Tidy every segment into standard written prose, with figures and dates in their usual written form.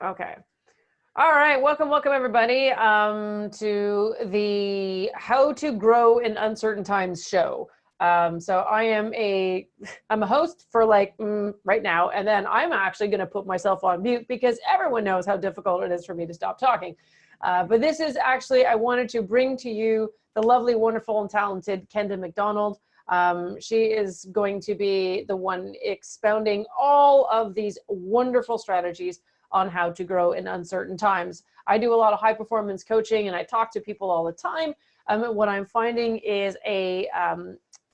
Okay. All right. Welcome everybody to the How to Grow in Uncertain Times show. So I'm a host for right now, and then I'm actually going to put myself on mute because everyone knows how difficult it is for me to stop talking. But this is actually, I wanted to bring to you the lovely, wonderful, and talented Kenda McDonald. She is going to be the one expounding all of these wonderful strategies on how to grow in uncertain times. I do a lot of high performance coaching and I talk to people all the time. What I'm finding is a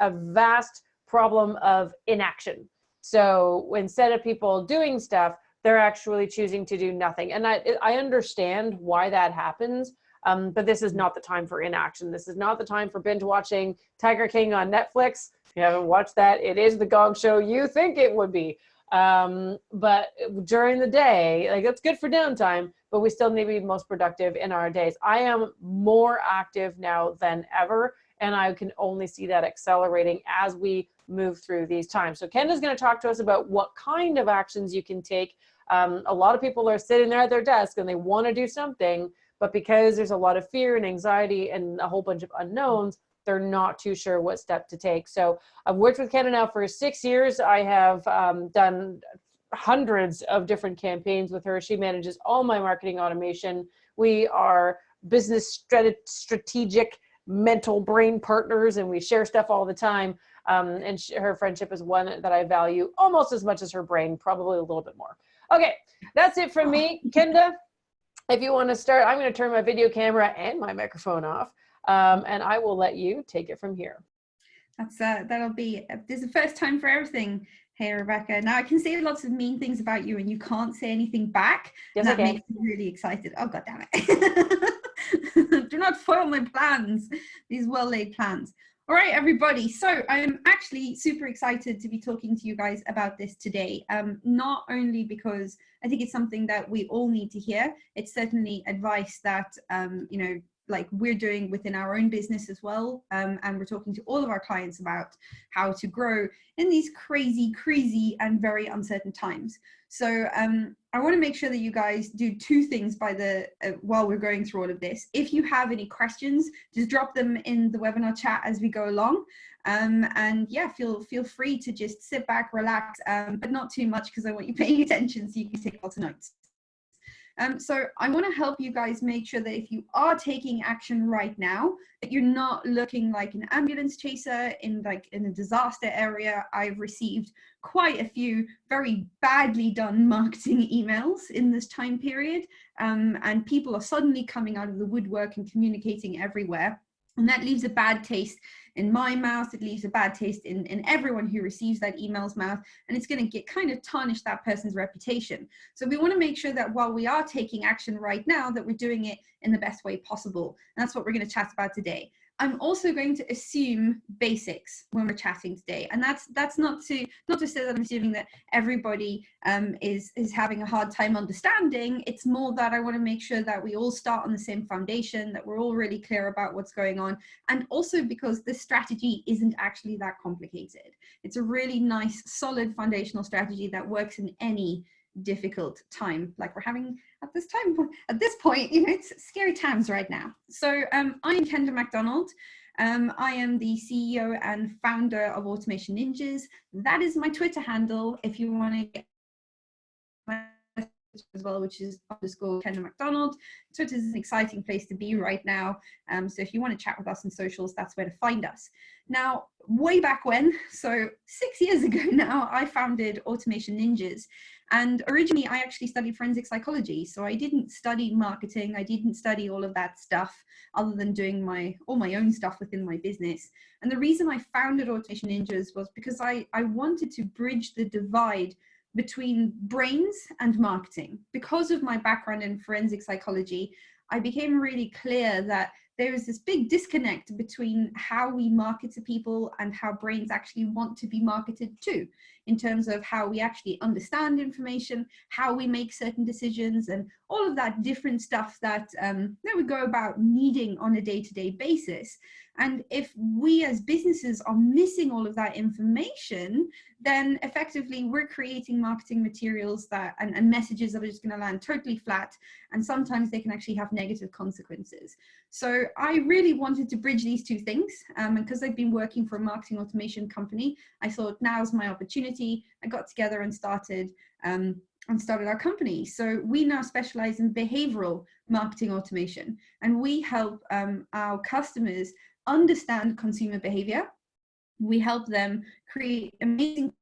vast problem of inaction. So instead of people doing stuff, they're actually choosing to do nothing. And I understand why that happens, but this is not the time for inaction. This is not the time for binge watching Tiger King on Netflix. If you haven't watched that, it is the gong show you think it would be. But during the day, it's good for downtime, but we still need to be most productive in our days. I am more active now than ever, and I can only see that accelerating as we move through these times. So Kenda's going to talk to us about what kind of actions you can take. A lot of people are sitting there at their desk and they want to do something, but because there's a lot of fear and anxiety and a whole bunch of unknowns, they're not too sure what step to take. So I've worked with Kenda now for 6 years. I have done hundreds of different campaigns with her. She manages all my marketing automation. We are business strategic mental brain partners, and we share stuff all the time. And her friendship is one that I value almost as much as her brain, probably a little bit more. Okay, that's it from me. Kenda, if you want to start, I'm going to turn my video camera and my microphone off. And I will let you take it from here. That'll be, there's a first time for everything. Hey, Rebecca. Now I can say lots of mean things about you and you can't say anything back. Yes, that makes me really excited. Oh, God damn it. Do not foil my plans, these well-laid plans. All right, everybody. So I'm actually super excited to be talking to you guys about this today. Not only because I think it's something that we all need to hear. It's certainly advice that, we're doing within our own business as well. And we're talking to all of our clients about how to grow in these crazy and very uncertain times. So I want to make sure that you guys do two things while we're going through all of this. If you have any questions, just drop them in the webinar chat as we go along. And yeah, feel free to just sit back, relax, but not too much because I want you paying attention so you can take lots of notes. So I want to help you guys make sure that if you are taking action right now, that you're not looking like an ambulance chaser in a disaster area. I've received quite a few very badly done marketing emails in this time period, and people are suddenly coming out of the woodwork and communicating everywhere. And that leaves a bad taste in my mouth. It leaves a bad taste in everyone who receives that email's mouth, and it's going to kind of tarnish that person's reputation. So we want to make sure that while we are taking action right now, that we're doing it in the best way possible. And that's what we're going to chat about today. I'm also going to assume basics when we're chatting today, and that's not to say that I'm assuming that everybody is having a hard time understanding. It's more that I want to make sure that we all start on the same foundation, that we're all really clear about what's going on, and also because this strategy isn't actually that complicated. It's a really nice, solid foundational strategy that works in any difficult time like we're having at this point. It's scary times right now. So I'm Kenda McDonald. I am the CEO and founder of Automation Ninjas. That is my Twitter handle if you want to get my as well, which is _Kenda McDonald. Twitter is an exciting place to be right now. So if you want to chat with us on socials, that's where to find us. Now, way back when, so 6 years ago now, I founded Automation Ninjas. And originally, I actually studied forensic psychology. So I didn't study marketing. I didn't study all of that stuff other than doing all my own stuff within my business. And the reason I founded Automation Ninjas was because I wanted to bridge the divide between brains and marketing. Because of my background in forensic psychology, I became really clear that there is this big disconnect between how we market to people and how brains actually want to be marketed to. in terms of how we actually understand information, how we make certain decisions, and all of that different stuff that we go about needing on a day-to-day basis. And if we as businesses are missing all of that information, then effectively we're creating marketing materials that and messages that are just going to land totally flat, and sometimes they can actually have negative consequences. So I really wanted to bridge these two things, and because I've been working for a marketing automation company, I thought now's my opportunity. I got together and started our company. So we now specialize in behavioral marketing automation, and we help our customers understand consumer behavior. We help them create amazing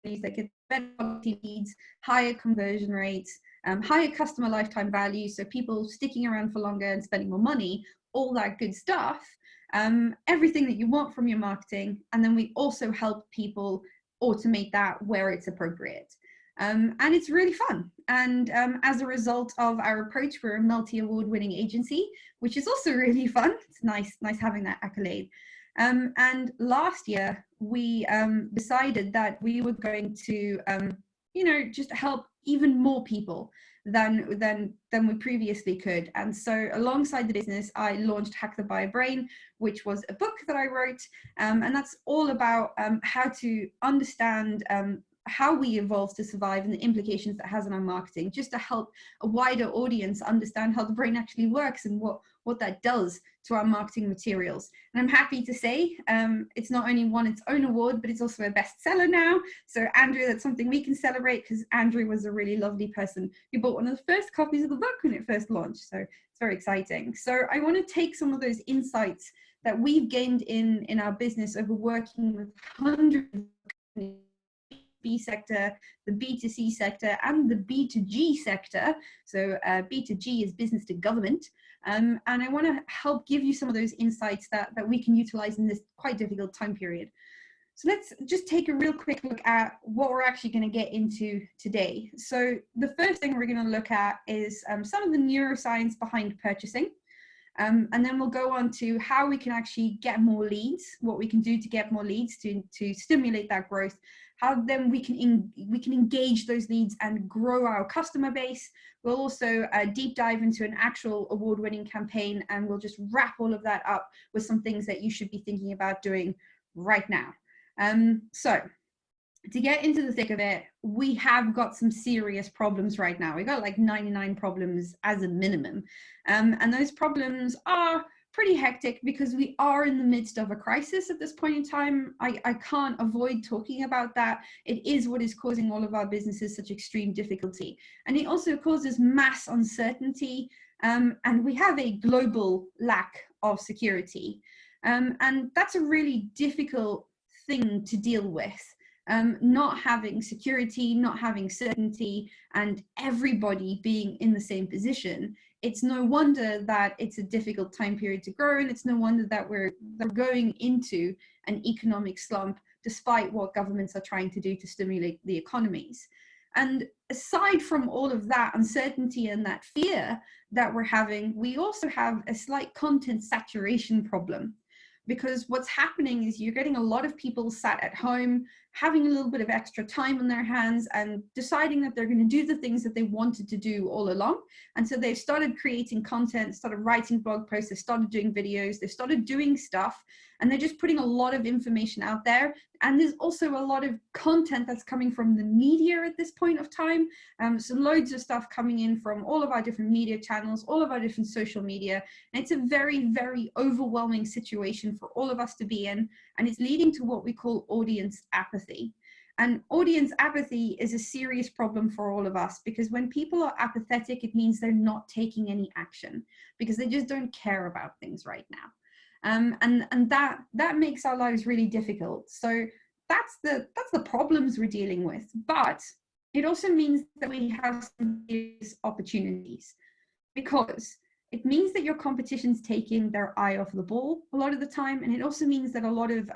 companies that get better quality leads, higher conversion rates, higher customer lifetime value, so people sticking around for longer and spending more money, all that good stuff, everything that you want from your marketing. And then we also help people automate that where it's appropriate. And it's really fun. And as a result of our approach, we're a multi-award winning agency, which is also really fun. It's nice having that accolade. And last year, we decided that we were going to, just help even more people than we previously could. And so alongside the business, I launched Hack the Buyer Brain, which was a book that I wrote. And that's all about how to understand how we evolve to survive and the implications that has on our marketing, just to help a wider audience understand how the brain actually works and what that does to our marketing materials. And I'm happy to say it's not only won its own award, but it's also a bestseller now. So Andrew, that's something we can celebrate, because Andrew was a really lovely person who bought one of the first copies of the book when it first launched. So it's very exciting. So I want to take some of those insights that we've gained in our business over working with hundreds of companies, B sector, the B2C sector, and the B2G sector. So B2G is business to government. And I want to help give you some of those insights that we can utilize in this quite difficult time period. So let's just take a real quick look at what we're actually going to get into today. So the first thing we're going to look at is some of the neuroscience behind purchasing. And then we'll go on to how we can actually get more leads, what we can do to get more leads to stimulate that growth, how then we can engage those leads and grow our customer base. We'll also deep dive into an actual award-winning campaign, and we'll just wrap all of that up with some things that you should be thinking about doing right now. So to get into the thick of it, we have got some serious problems right now. We've got like 99 problems as a minimum. And those problems are pretty hectic because we are in the midst of a crisis at this point in time. I can't avoid talking about that. It is what is causing all of our businesses such extreme difficulty. And it also causes mass uncertainty. And we have a global lack of security. And that's a really difficult thing to deal with. Not having security, not having certainty, and everybody being in the same position, it's no wonder that it's a difficult time period to grow, and it's no wonder that we're going into an economic slump despite what governments are trying to do to stimulate the economies. And aside from all of that uncertainty and that fear that we're having, we also have a slight content saturation problem. Because what's happening is you're getting a lot of people sat at home, having a little bit of extra time on their hands and deciding that they're going to do the things that they wanted to do all along. And so they've started creating content, started writing blog posts, they started doing videos, they started doing stuff, and they're just putting a lot of information out there. And there's also a lot of content that's coming from the media at this point of time. So loads of stuff coming in from all of our different media channels, all of our different social media. And it's a very, very overwhelming situation for all of us to be in. And it's leading to what we call audience apathy. And audience apathy is a serious problem for all of us, because when people are apathetic, it means they're not taking any action because they just don't care about things right now. And that makes our lives really difficult. So that's the problems we're dealing with. But it also means that we have some serious opportunities, because it means that your competition's taking their eye off the ball a lot of the time, and it also means that a lot of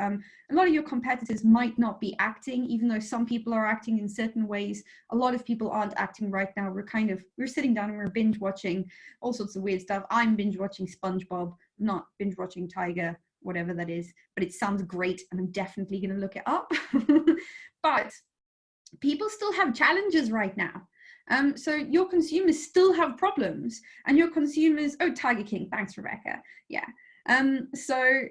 your competitors might not be acting, even though some people are acting in certain ways. A lot of people aren't acting right now. We're sitting down and we're binge watching all sorts of weird stuff. I'm binge watching SpongeBob, not binge watching Tiger, whatever that is, but it sounds great, and I'm definitely going to look it up. But people still have challenges right now. So your consumers still have problems, and your consumers, oh, Tiger King, thanks, Rebecca. Yeah. So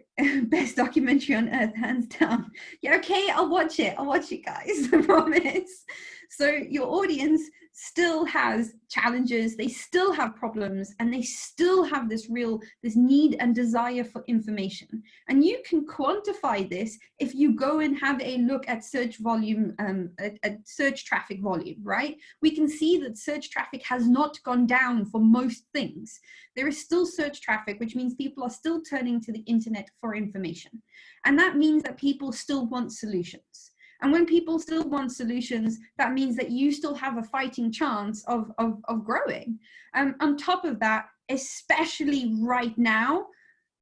best documentary on earth, hands down. Yeah, okay, I'll watch it, guys, I promise. So your audience still has challenges, they still have problems, and they still have this need and desire for information. And you can quantify this if you go and have a look at search volume, at search traffic volume, right? We can see that search traffic has not gone down for most things. There is still search traffic, which means people are still turning to the internet for information. And that means that people still want solutions. And when people still want solutions, that means that you still have a fighting chance of growing. On top of that, especially right now,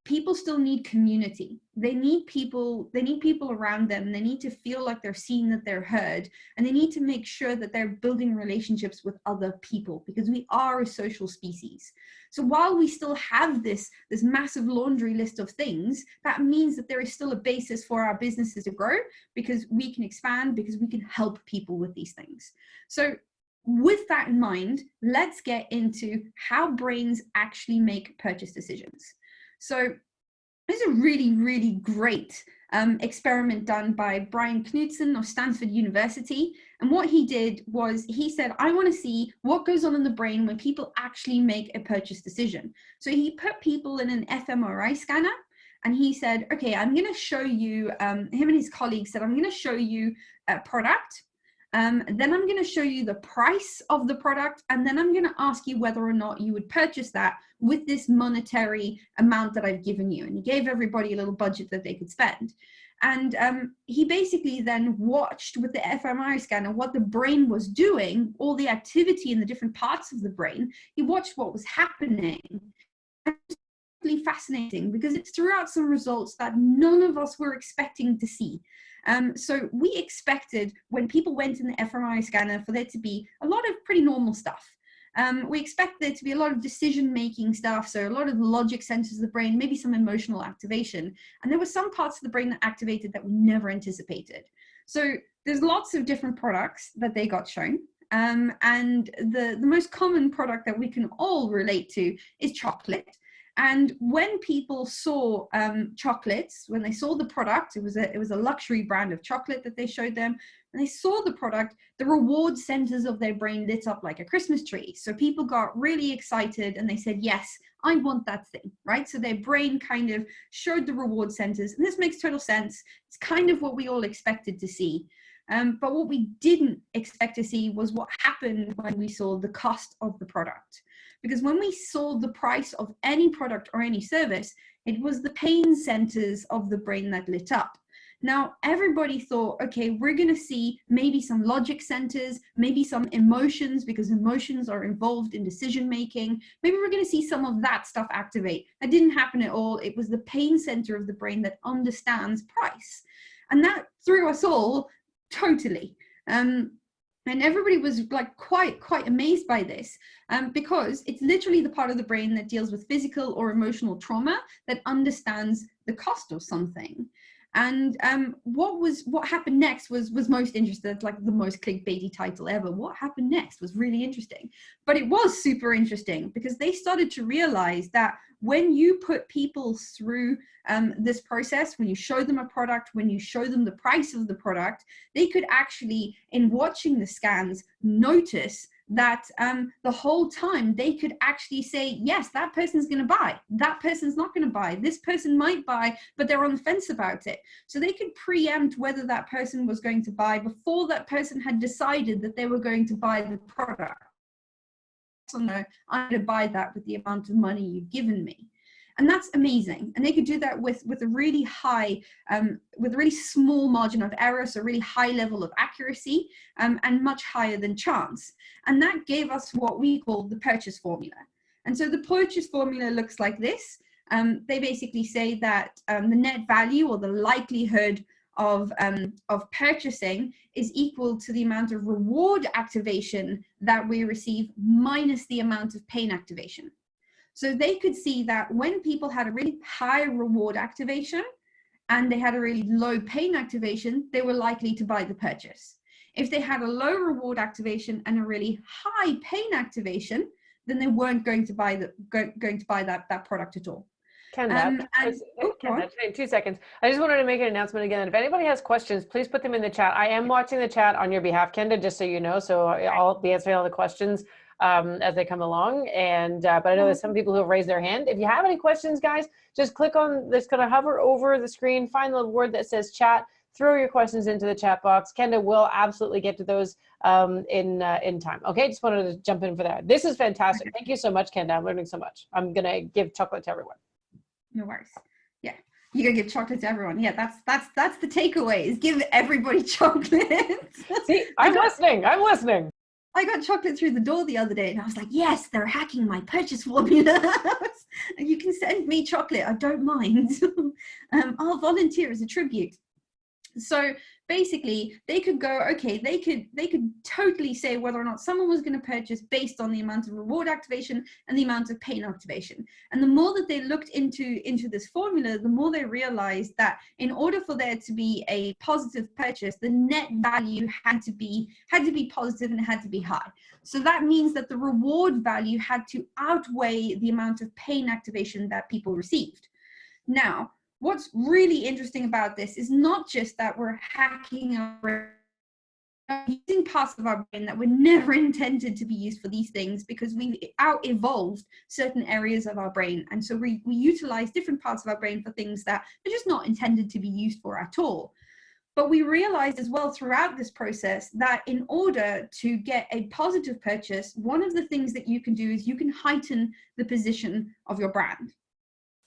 people still need community. They need people around them. They need to feel like they're seen, that they're heard, and they need to make sure that they're building relationships with other people, because we are a social species. So while we still have this massive laundry list of things, that means that there is still a basis for our businesses to grow, because we can expand, because we can help people with these things. So with that in mind, let's get into how brains actually make purchase decisions. So there's a really, really great experiment done by Brian Knudsen of Stanford University. And what he did was he said, I want to see what goes on in the brain when people actually make a purchase decision. So he put people in an fMRI scanner, and he said, okay, I'm going to show you, him and his colleagues said, I'm going to show you a product. Then I'm going to show you the price of the product, and then I'm going to ask you whether or not you would purchase that with this monetary amount that I've given you. And he gave everybody a little budget that they could spend. And he basically then watched with the fMRI scanner what the brain was doing, all the activity in the different parts of the brain. He watched what was happening. It's really fascinating, because it threw out some results that none of us were expecting to see. So we expected, when people went in the fMRI scanner, for there to be a lot of pretty normal stuff. We expect there to be a lot of decision-making stuff, so a lot of logic centers of the brain, maybe some emotional activation. And there were some parts of the brain that activated that we never anticipated. So there's lots of different products that they got shown. And the most common product that we can all relate to is chocolate. And when people saw chocolates, when they saw the product, it was a luxury brand of chocolate that they showed them. When they saw the product, the reward centers of their brain lit up like a Christmas tree. So people got really excited, and they said, yes, I want that thing, right? So their brain kind of showed the reward centers. And this makes total sense. It's kind of what we all expected to see. But what we didn't expect to see was what happened when we saw the cost of the product. Because when we saw the price of any product or any service, it was the pain centers of the brain that lit up. Now, everybody thought, okay, we're going to see maybe some logic centers, maybe some emotions, because emotions are involved in decision making. Maybe we're going to see some of that stuff activate. That didn't happen at all. It was the pain center of the brain that understands price. And that threw us all totally. And everybody was like quite amazed by this, because it's literally the part of the brain that deals with physical or emotional trauma that understands the cost of something. And what happened next was most interesting. It's like the most clickbaity title ever. What happened next was really interesting, but it was super interesting, because they started to realize that when you put people through this process, when you show them a product, when you show them the price of the product, they could actually, in watching the scans, notice that the whole time they could actually say, yes, that person's going to buy, that person's not going to buy, this person might buy, but they're on the fence about it. So they could preempt whether that person was going to buy before that person had decided that they were going to buy the product. So no, I'm going to buy that with the amount of money you've given me. And that's amazing. And they could do that with a really high, with a really small margin of error, so a really high level of accuracy, and much higher than chance. And that gave us what we call the purchase formula. And so the purchase formula looks like this. They basically say that the net value, or the likelihood of purchasing, is equal to the amount of reward activation that we receive minus the amount of pain activation. So they could see that when people had a really high reward activation and they had a really low pain activation, they were likely to buy the purchase. If they had a low reward activation and a really high pain activation, then they weren't going to buy that product at all. Kenda, Kenda, 2 seconds. I just wanted to make an announcement again. If anybody has questions, please put them in the chat. I am watching the chat on your behalf, Kenda, just so you know. So I'll be answering all the questions as they come along. And but I know there's some people who have raised their hand. If you have any questions, guys, just click on this, kind of hover over the screen, find the word that says chat, throw your questions into the chat box. Kenda will absolutely get to those in time. Okay, just wanted to jump in for that. This is fantastic. Thank you so much, Kenda. I'm learning so much. I'm gonna give chocolate to everyone. No worries. Yeah, you gotta give chocolate to everyone. Yeah, that's the takeaway, is give everybody chocolate. See, I'm listening. I got chocolate through the door the other day and I was like, yes, they're hacking my purchase formula. You can send me chocolate, I don't mind. I'll volunteer as a tribute. So basically they could go, okay, they could totally say whether or not someone was going to purchase based on the amount of reward activation and the amount of pain activation. And the more that they looked into this formula, the more they realized that in order for there to be a positive purchase, the net value had to be positive and it had to be high. So that means that the reward value had to outweigh the amount of pain activation that people received. Now, what's really interesting about this is not just that we're hacking our brain, using parts of our brain that were never intended to be used for these things, because we've out-evolved certain areas of our brain. And so we utilize different parts of our brain for things that are just not intended to be used for at all. But we realized as well throughout this process that in order to get a positive purchase, one of the things that you can do is you can heighten the position of your brand.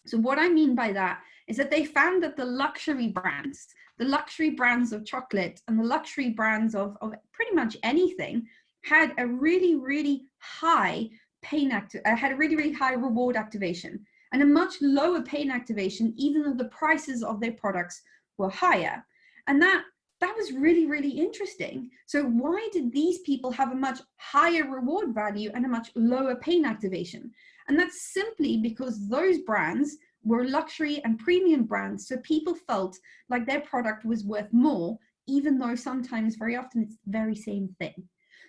So what I mean by that is that they found that the luxury brands of chocolate and the luxury brands of pretty much anything had a really, really high had a really, really high reward activation and a much lower pain activation, even though the prices of their products were higher. And that was really, really interesting. So why did these people have a much higher reward value and a much lower pain activation? And that's simply because those brands were luxury and premium brands. So people felt like their product was worth more, even though sometimes, very often, it's the very same thing.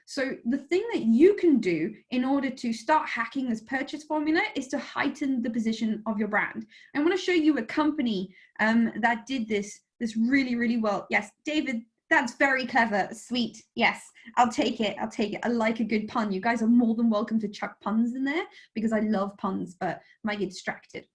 So the thing that you can do in order to start hacking this purchase formula is to heighten the position of your brand. I want to show you a company that did this really, really well. Yes, David, that's very clever. Sweet. Yes, I'll take it. I like a good pun. You guys are more than welcome to chuck puns in there because I love puns, but I might get distracted.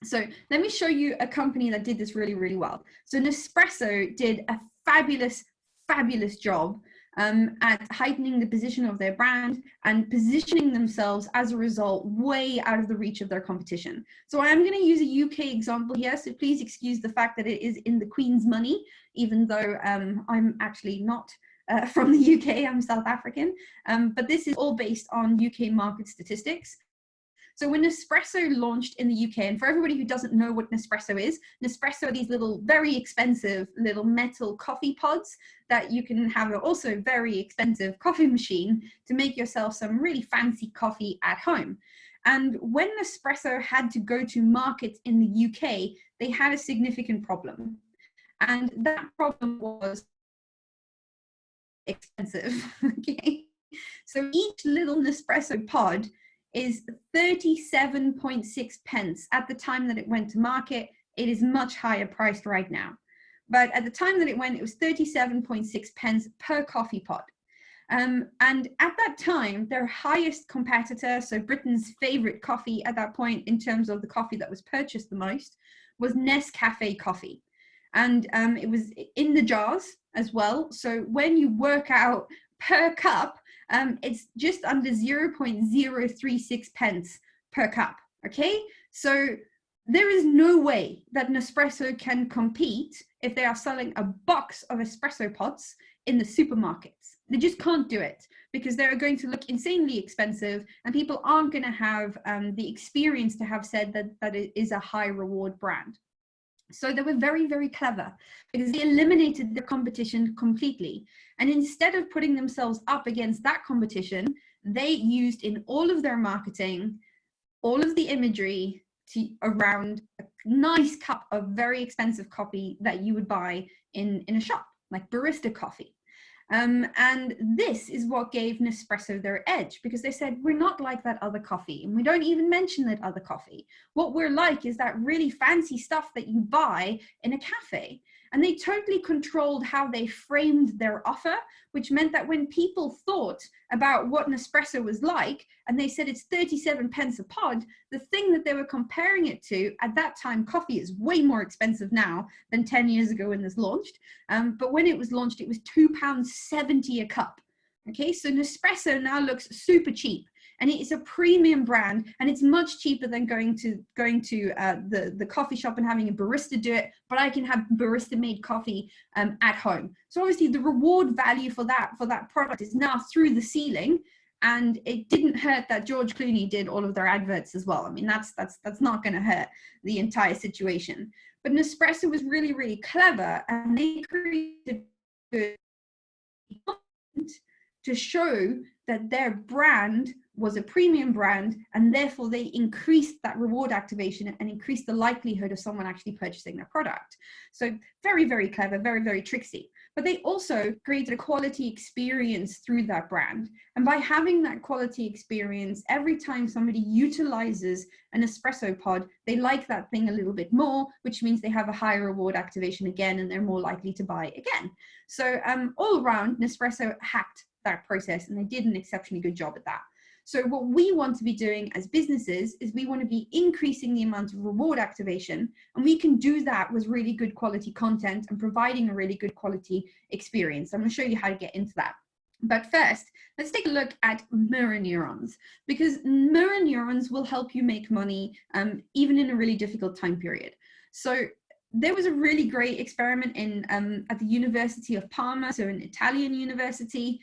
So let me show you a company that did this really, really well. So Nespresso did a fabulous, fabulous job at heightening the position of their brand and positioning themselves as a result way out of the reach of their competition. So I am going to use a UK example here, so please excuse the fact that it is in the Queen's money, even though I'm actually not from the UK, I'm South African, but this is all based on UK market statistics. So when Nespresso launched in the UK, and for everybody who doesn't know what Nespresso is, Nespresso are these little, very expensive little metal coffee pods that you can have an also very expensive coffee machine to make yourself some really fancy coffee at home. And when Nespresso had to go to market in the UK, they had a significant problem. And that problem was expensive, okay? So each little Nespresso pod is 37.6 pence at the time that it went to market. It is much higher priced right now. But at the time that it went, it was 37.6 pence per coffee pot. And at that time, their highest competitor, so Britain's favorite coffee at that point in terms of the coffee that was purchased the most, was Nescafe coffee. And it was in the jars as well. So when you work out per cup, it's just under 0.036 pence per cup, okay? So there is no way that Nespresso can compete if they are selling a box of espresso pods in the supermarkets. They just can't do it because they're going to look insanely expensive and people aren't going to have the experience to have said that it is a high reward brand. So they were very, very clever because they eliminated the competition completely. And instead of putting themselves up against that competition, they used in all of their marketing, all of the imagery around a nice cup of very expensive coffee that you would buy in a shop, like barista coffee. And this is what gave Nespresso their edge, because they said, we're not like that other coffee, and we don't even mention that other coffee. What we're like is that really fancy stuff that you buy in a cafe. And they totally controlled how they framed their offer, which meant that when people thought about what Nespresso was like, and they said it's 37 pence a pod, the thing that they were comparing it to at that time, coffee is way more expensive now than 10 years ago when this launched. But when it was launched, it was £2.70 a cup. Okay, so Nespresso now looks super cheap. And it is a premium brand, and it's much cheaper than going to the coffee shop and having a barista do it. But I can have barista made coffee at home. So obviously the reward value for that product is now through the ceiling. And it didn't hurt that George Clooney did all of their adverts as well. I mean, that's not going to hurt the entire situation. But Nespresso was really, really clever, and they created good content to show that their brand was a premium brand, and therefore they increased that reward activation and increased the likelihood of someone actually purchasing their product. So very, very clever, very, very tricksy. But they also created a quality experience through that brand. And by having that quality experience, every time somebody utilizes an espresso pod, they like that thing a little bit more, which means they have a higher reward activation again, and they're more likely to buy again. So all around, Nespresso hacked that process, and they did an exceptionally good job at that. So what we want to be doing as businesses is we want to be increasing the amount of reward activation, and we can do that with really good quality content and providing a really good quality experience. I'm going to show you how to get into that. But first, let's take a look at mirror neurons, because mirror neurons will help you make money even in a really difficult time period. So there was a really great experiment in at the University of Parma, so an Italian university,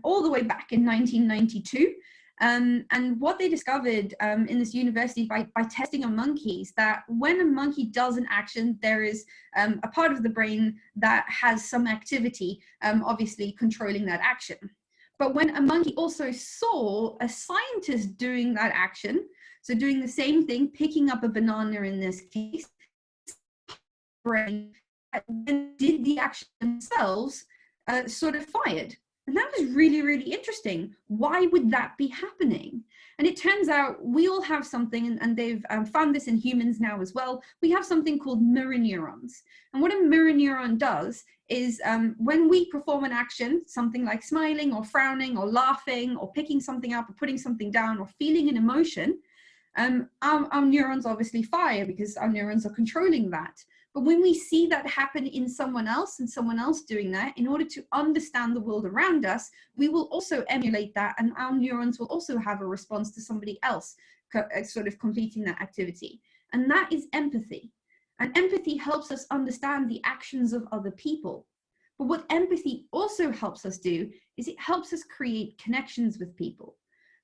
all the way back in 1992. And what they discovered in this university by testing on monkeys, that when a monkey does an action, there is a part of the brain that has some activity, obviously controlling that action. But when a monkey also saw a scientist doing that action, so doing the same thing, picking up a banana in this case, brain and did the action themselves, sort of fired. And that was really, really interesting. Why would that be happening? And it turns out we all have something, and they've found this in humans now as well. We have something called mirror neurons. And what a mirror neuron does is when we perform an action, something like smiling or frowning or laughing or picking something up or putting something down or feeling an emotion, our neurons obviously fire because our neurons are controlling that. But when we see that happen in someone else and someone else doing that, in order to understand the world around us, we will also emulate that, and our neurons will also have a response to somebody else sort of completing that activity. And that is empathy. And empathy helps us understand the actions of other people. But what empathy also helps us do is it helps us create connections with people.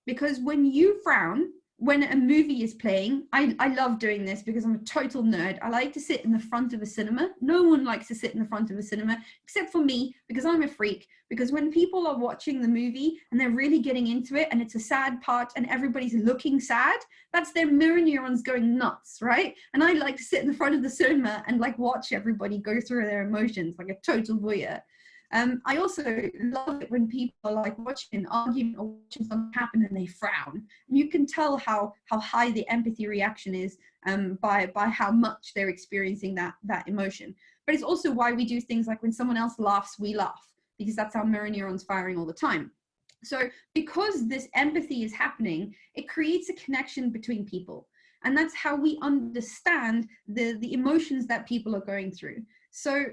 Because when you frown, when a movie is playing, I love doing this because I'm a total nerd. I like to sit in the front of a cinema. No one likes to sit in the front of a cinema except for me, because I'm a freak. Because when people are watching the movie and they're really getting into it and it's a sad part and everybody's looking sad, that's their mirror neurons going nuts, right? And I like to sit in the front of the cinema and like watch everybody go through their emotions like a total voyeur. I also love it when people are like watching an argument or watching something happen and they frown. And you can tell how high the empathy reaction is by how much they're experiencing that emotion. But it's also why we do things like when someone else laughs, we laugh, because that's our mirror neurons firing all the time. So because this empathy is happening, it creates a connection between people. And that's how we understand the emotions that people are going through. So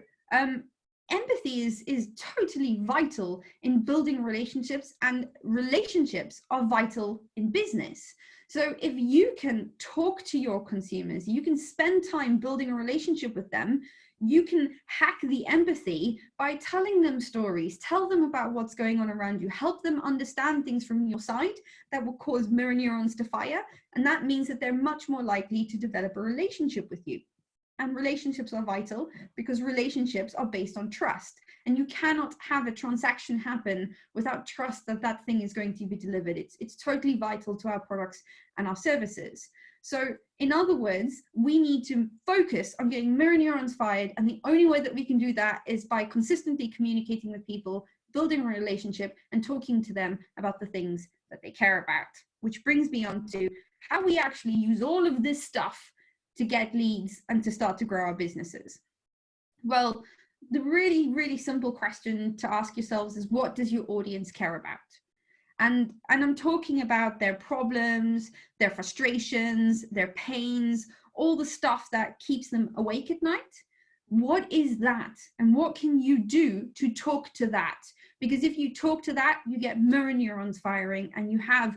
empathy is totally vital in building relationships, and relationships are vital in business. So if you can talk to your consumers, you can spend time building a relationship with them, you can hack the empathy by telling them stories, tell them about what's going on around you, help them understand things from your side that will cause mirror neurons to fire. And that means that they're much more likely to develop a relationship with you. And relationships are vital because relationships are based on trust. And you cannot have a transaction happen without trust that that thing is going to be delivered. It's totally vital to our products and our services. So in other words, we need to focus on getting mirror neurons fired. And the only way that we can do that is by consistently communicating with people, building a relationship and talking to them about the things that they care about. Which brings me on to how we actually use all of this stuff to get leads and to start to grow our businesses. Well, the really, really simple question to ask yourselves is, what does your audience care about? And I'm talking about their problems, their frustrations, their pains, all the stuff that keeps them awake at night. What is that? And what can you do to talk to that? Because if you talk to that, you get mirror neurons firing, and you have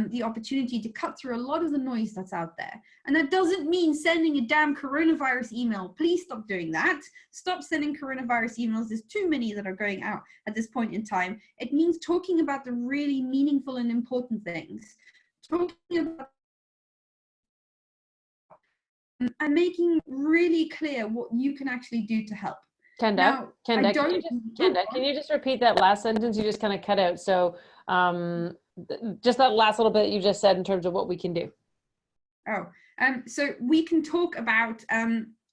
the opportunity to cut through a lot of the noise that's out there. And that doesn't mean sending a damn coronavirus email. Please stop doing that. Stop sending coronavirus emails. There's too many that are going out at this point in time. It means talking about the really meaningful and important things. Talking about and making really clear what you can actually do to help. Kenda, can you just repeat that last sentence? You just kind of cut out. So just that last little bit you just said in terms of what we can do. So we can talk about,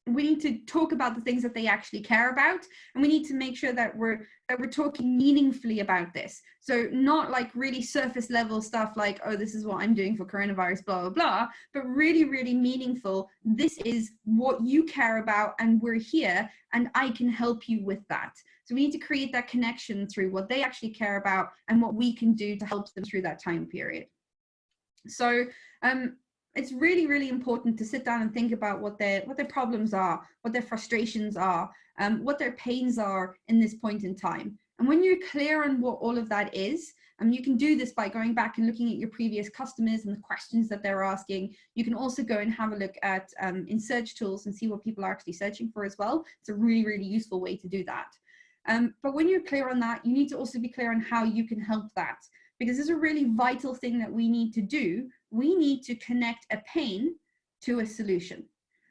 we need to talk about the things that they actually care about, and we need to make sure that we're talking meaningfully about this. So not like really surface level stuff like, oh, this is what I'm doing for coronavirus, blah, blah, blah, but really, really meaningful. This is what you care about, and we're here, and I can help you with that. So we need to create that connection through what they actually care about and what we can do to help them through that time period. So it's really, really important to sit down and think about what their problems are, what their frustrations are, what their pains are in this point in time. And when you're clear on what all of that is, you can do this by going back and looking at your previous customers and the questions that they're asking. You can also go and have a look at in search tools and see what people are actually searching for as well. It's a really, really useful way to do that. But when you're clear on that, you need to also be clear on how you can help that, because there's a really vital thing that we need to do. We need to connect a pain to a solution.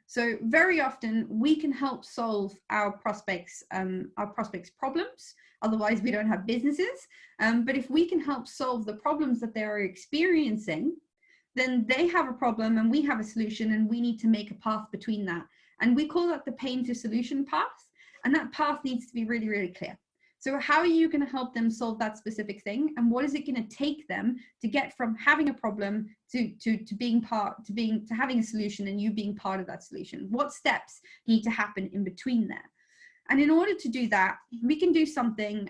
So very often we can help solve our prospects' problems. Otherwise we don't have businesses. But if we can help solve the problems that they are experiencing, then they have a problem and we have a solution, and we need to make a path between that. And we call that the pain to solution path. And that path needs to be really, really clear. So how are you going to help them solve that specific thing? And what is it going to take them to get from having a problem to having a solution and you being part of that solution? What steps need to happen in between there? And in order to do that, we can do something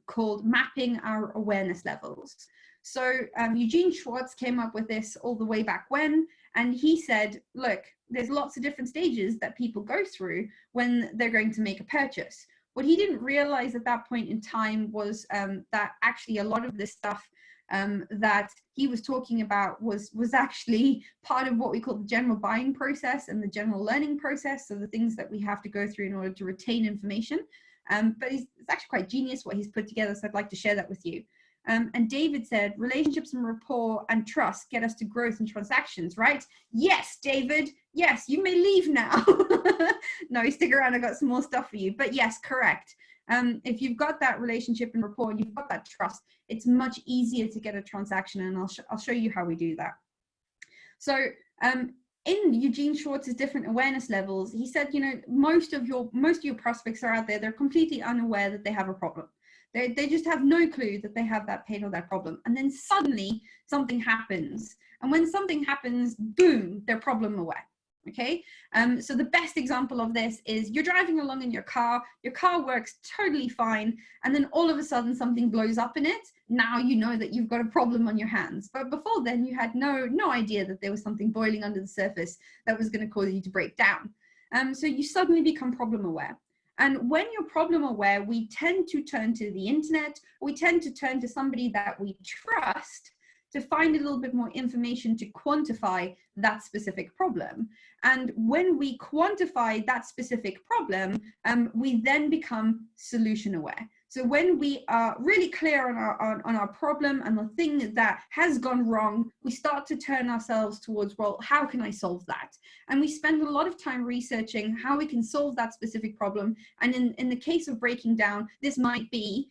called mapping our awareness levels. So Eugene Schwartz came up with this all the way back when, and he said, look, there's lots of different stages that people go through when they're going to make a purchase. What he didn't realize at that point in time was that actually a lot of this stuff that he was talking about was actually part of what we call the general buying process and the general learning process. So the things that we have to go through in order to retain information. But it's actually quite genius what he's put together. So I'd like to share that with you. And David said, relationships and rapport and trust get us to growth and transactions, right? Yes, David. Yes, you may leave now. No, stick around. I got some more stuff for you. But yes, correct. If you've got that relationship and rapport and you've got that trust, it's much easier to get a transaction. And I'll show you how we do that. So in Eugene Schwartz's different awareness levels, he said, you know, most of your prospects are out there. They're completely unaware that they have a problem. They just have no clue that they have that pain or that problem. And then suddenly something happens. And when something happens, boom, they're problem aware. Okay. So the best example of this is you're driving along in your car works totally fine. And then all of a sudden something blows up in it. Now you know that you've got a problem on your hands. But before then you had no idea that there was something boiling under the surface that was going to cause you to break down. So you suddenly become problem aware. And when you're problem aware, we tend to turn to the internet. We tend to turn to somebody that we trust to find a little bit more information to quantify that specific problem. And when we quantify that specific problem, we then become solution aware. So when we are really clear on our problem and the thing that has gone wrong, we start to turn ourselves towards, well, how can I solve that? And we spend a lot of time researching how we can solve that specific problem. And in the case of breaking down, this might be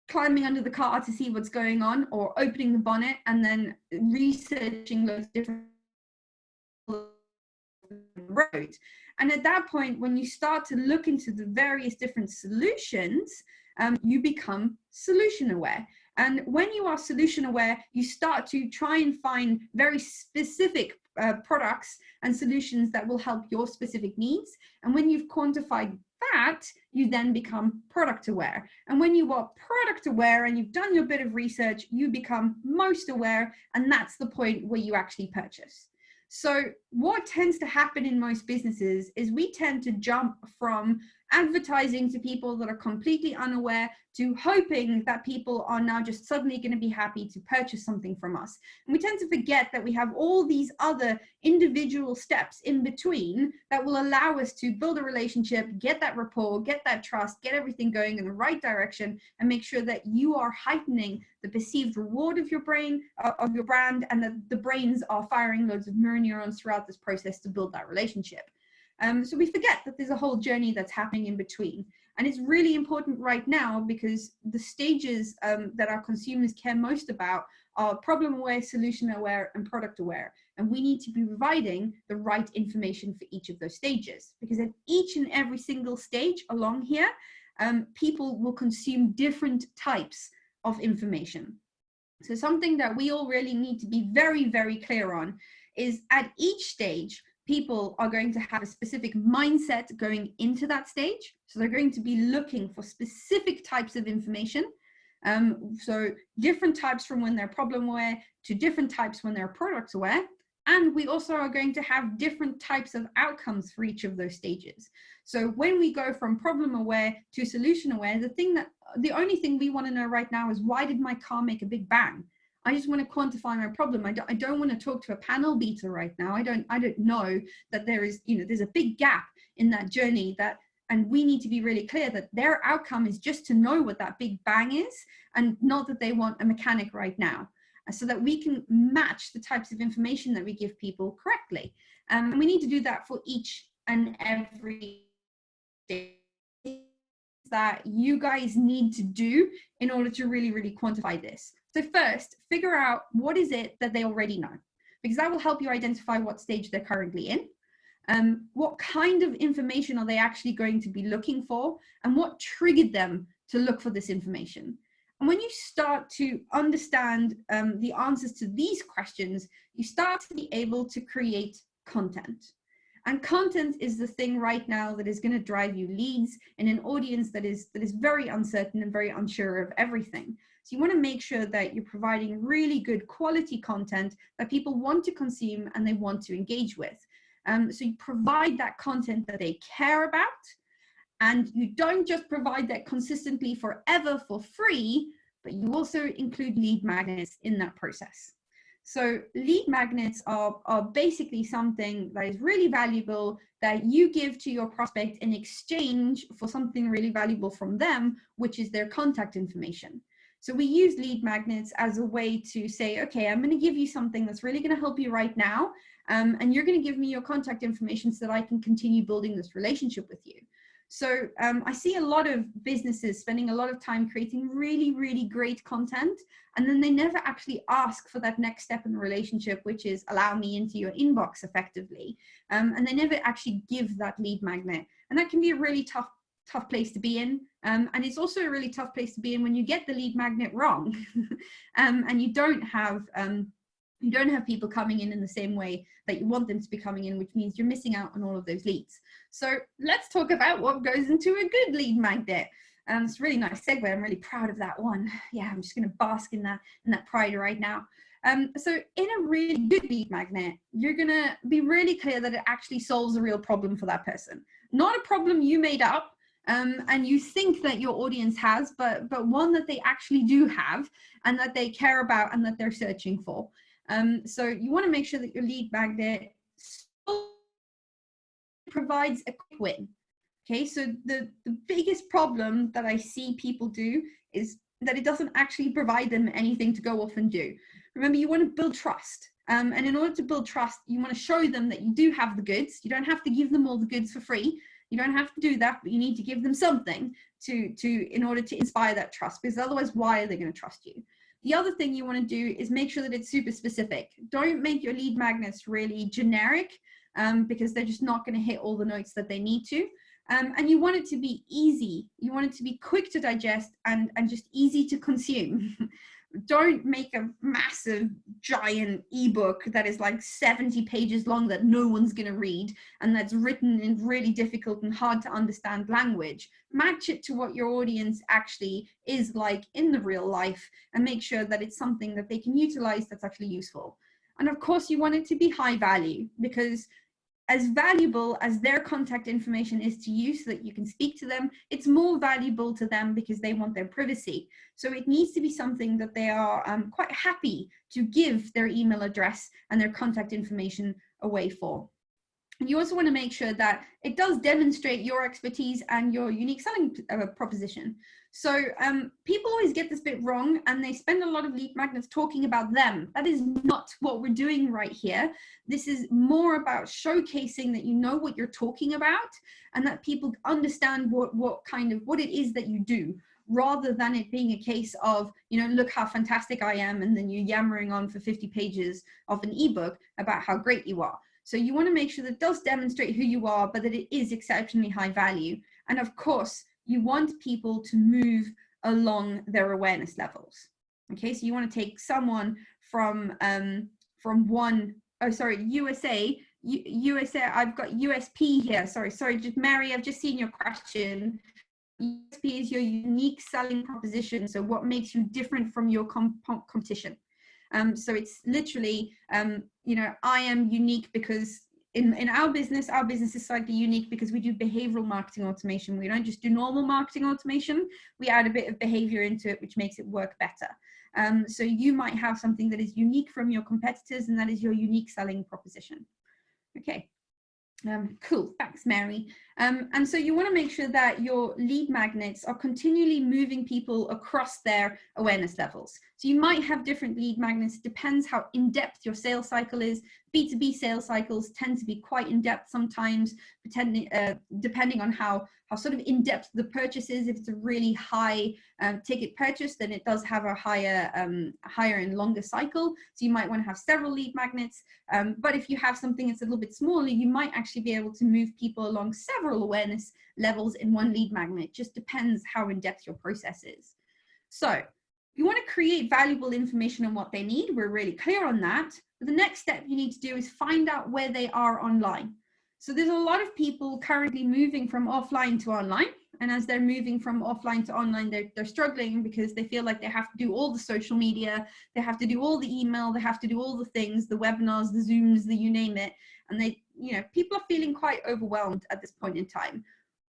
climbing under the car to see what's going on, or opening the bonnet and then researching those different roads. And at that point, when you start to look into the various different solutions, you become solution aware. And when you are solution aware, you start to try and find very specific products and solutions that will help your specific needs. And when you've quantified that, you then become product aware. And when you are product aware and you've done your bit of research, you become most aware, and that's the point where you actually purchase. So what tends to happen in most businesses is we tend to jump from advertising to people that are completely unaware to hoping that people are now just suddenly going to be happy to purchase something from us. And we tend to forget that we have all these other individual steps in between that will allow us to build a relationship, get that rapport, get that trust, get everything going in the right direction, and make sure that you are heightening the perceived reward of your brain, of your brand, and that the brains are firing loads of mirror neurons throughout this process to build that relationship. So we forget that there's a whole journey that's happening in between. And it's really important right now because the stages that our consumers care most about are problem aware, solution aware, and product aware. And we need to be providing the right information for each of those stages, because at each and every single stage along here, people will consume different types of information. So something that we all really need to be very, very clear on is at each stage, people are going to have a specific mindset going into that stage. So they're going to be looking for specific types of information. So different types from when they're problem aware to different types when they're product aware. And we also are going to have different types of outcomes for each of those stages. So when we go from problem aware to solution aware, the only thing we want to know right now is, why did my car make a big bang? I just want to quantify my problem. I don't want to talk to a panel beater right now. I don't know that there's a big gap in that journey, and we need to be really clear that their outcome is just to know what that big bang is, and not that they want a mechanic right now, so that we can match the types of information that we give people correctly. And we need to do that for each and every stage that you guys need to do in order to really, really quantify this. So first, figure out what is it that they already know, because that will help you identify what stage they're currently in. What kind of information are they actually going to be looking for, and what triggered them to look for this information? And when you start to understand the answers to these questions, you start to be able to create content. And content is the thing right now that is going to drive you leads in an audience that is very uncertain and very unsure of everything. So you want to make sure that you're providing really good quality content that people want to consume and they want to engage with. So you provide that content that they care about, and you don't just provide that consistently forever for free, but you also include lead magnets in that process. So lead magnets are basically something that is really valuable that you give to your prospect in exchange for something really valuable from them, which is their contact information. So we use lead magnets as a way to say, okay, I'm going to give you something that's really going to help you right now. And you're going to give me your contact information so that I can continue building this relationship with you. So I see a lot of businesses spending a lot of time creating really, really great content, and then they never actually ask for that next step in the relationship, which is allow me into your inbox effectively. And they never actually give that lead magnet. And that can be a really tough place to be in. And it's also a really tough place to be in when you get the lead magnet wrong and you don't have people coming in the same way that you want them to be coming in, which means you're missing out on all of those leads. So let's talk about what goes into a good lead magnet. It's a really nice segue. I'm really proud of that one. Yeah, I'm just going to bask in that pride right now. So in a really good lead magnet, you're going to be really clear that it actually solves a real problem for that person. Not a problem you made up, and you think that your audience has, but one that they actually do have and that they care about and that they're searching for. So you want to make sure that your lead magnet provides a quick win. Okay, so the biggest problem that I see people do is that it doesn't actually provide them anything to go off and do. Remember, you want to build trust. And in order to build trust, you want to show them that you do have the goods. You don't have to give them all the goods for free. You don't have to do that, but you need to give them something in order to inspire that trust, because otherwise, why are they going to trust you? The other thing you want to do is make sure that it's super specific. Don't make your lead magnets really generic, because they're just not going to hit all the notes that they need to. And you want it to be easy. You want it to be quick to digest and just easy to consume. Don't make a massive giant ebook that is like 70 pages long that no one's going to read and that's written in really difficult and hard to understand language. Match it to what your audience actually is like in the real life and make sure that it's something that they can utilize that's actually useful. And of course, you want it to be high value, because as valuable as their contact information is to you so that you can speak to them, it's more valuable to them because they want their privacy. So it needs to be something that they are quite happy to give their email address and their contact information away for. And you also want to make sure that it does demonstrate your expertise and your unique selling proposition. So people always get this bit wrong and they spend a lot of lead magnets talking about them. That is not what we're doing right here. This is more about showcasing that you know what you're talking about and that people understand what it is that you do, rather than it being a case of, look how fantastic I am, and then you're yammering on for 50 pages of an ebook about how great you are. So you want to make sure that it does demonstrate who you are, but that it is exceptionally high value. And of course, you want people to move along their awareness levels. Okay, so you want to take someone from USA, I've got USP here. Sorry, just Mary, I've just seen your question. USP is your unique selling proposition. So what makes you different from your competition? So it's literally, I am unique because in our business is slightly unique because we do behavioral marketing automation. We don't just do normal marketing automation. We add a bit of behavior into it, which makes it work better. So you might have something that is unique from your competitors, and that is your unique selling proposition. Okay. Cool, thanks, Mary. And so you want to make sure that your lead magnets are continually moving people across their awareness levels. So you might have different lead magnets, depends how in-depth your sales cycle is. B2B sales cycles tend to be quite in-depth sometimes, depending on how sort of in-depth the purchase is. If it's a really high ticket purchase, then it does have a higher and longer cycle. So you might want to have several lead magnets. But if you have something that's a little bit smaller, you might actually be able to move people along several awareness levels in one lead magnet. It just depends how in-depth your process is. So you want to create valuable information on what they need. We're really clear on that. But the next step you need to do is find out where they are online. So there's a lot of people currently moving from offline to online. And as they're moving from offline to online, they're struggling because they feel like they have to do all the social media, they have to do all the email, they have to do all the things, the webinars, the Zooms, you name it. And people are feeling quite overwhelmed at this point in time.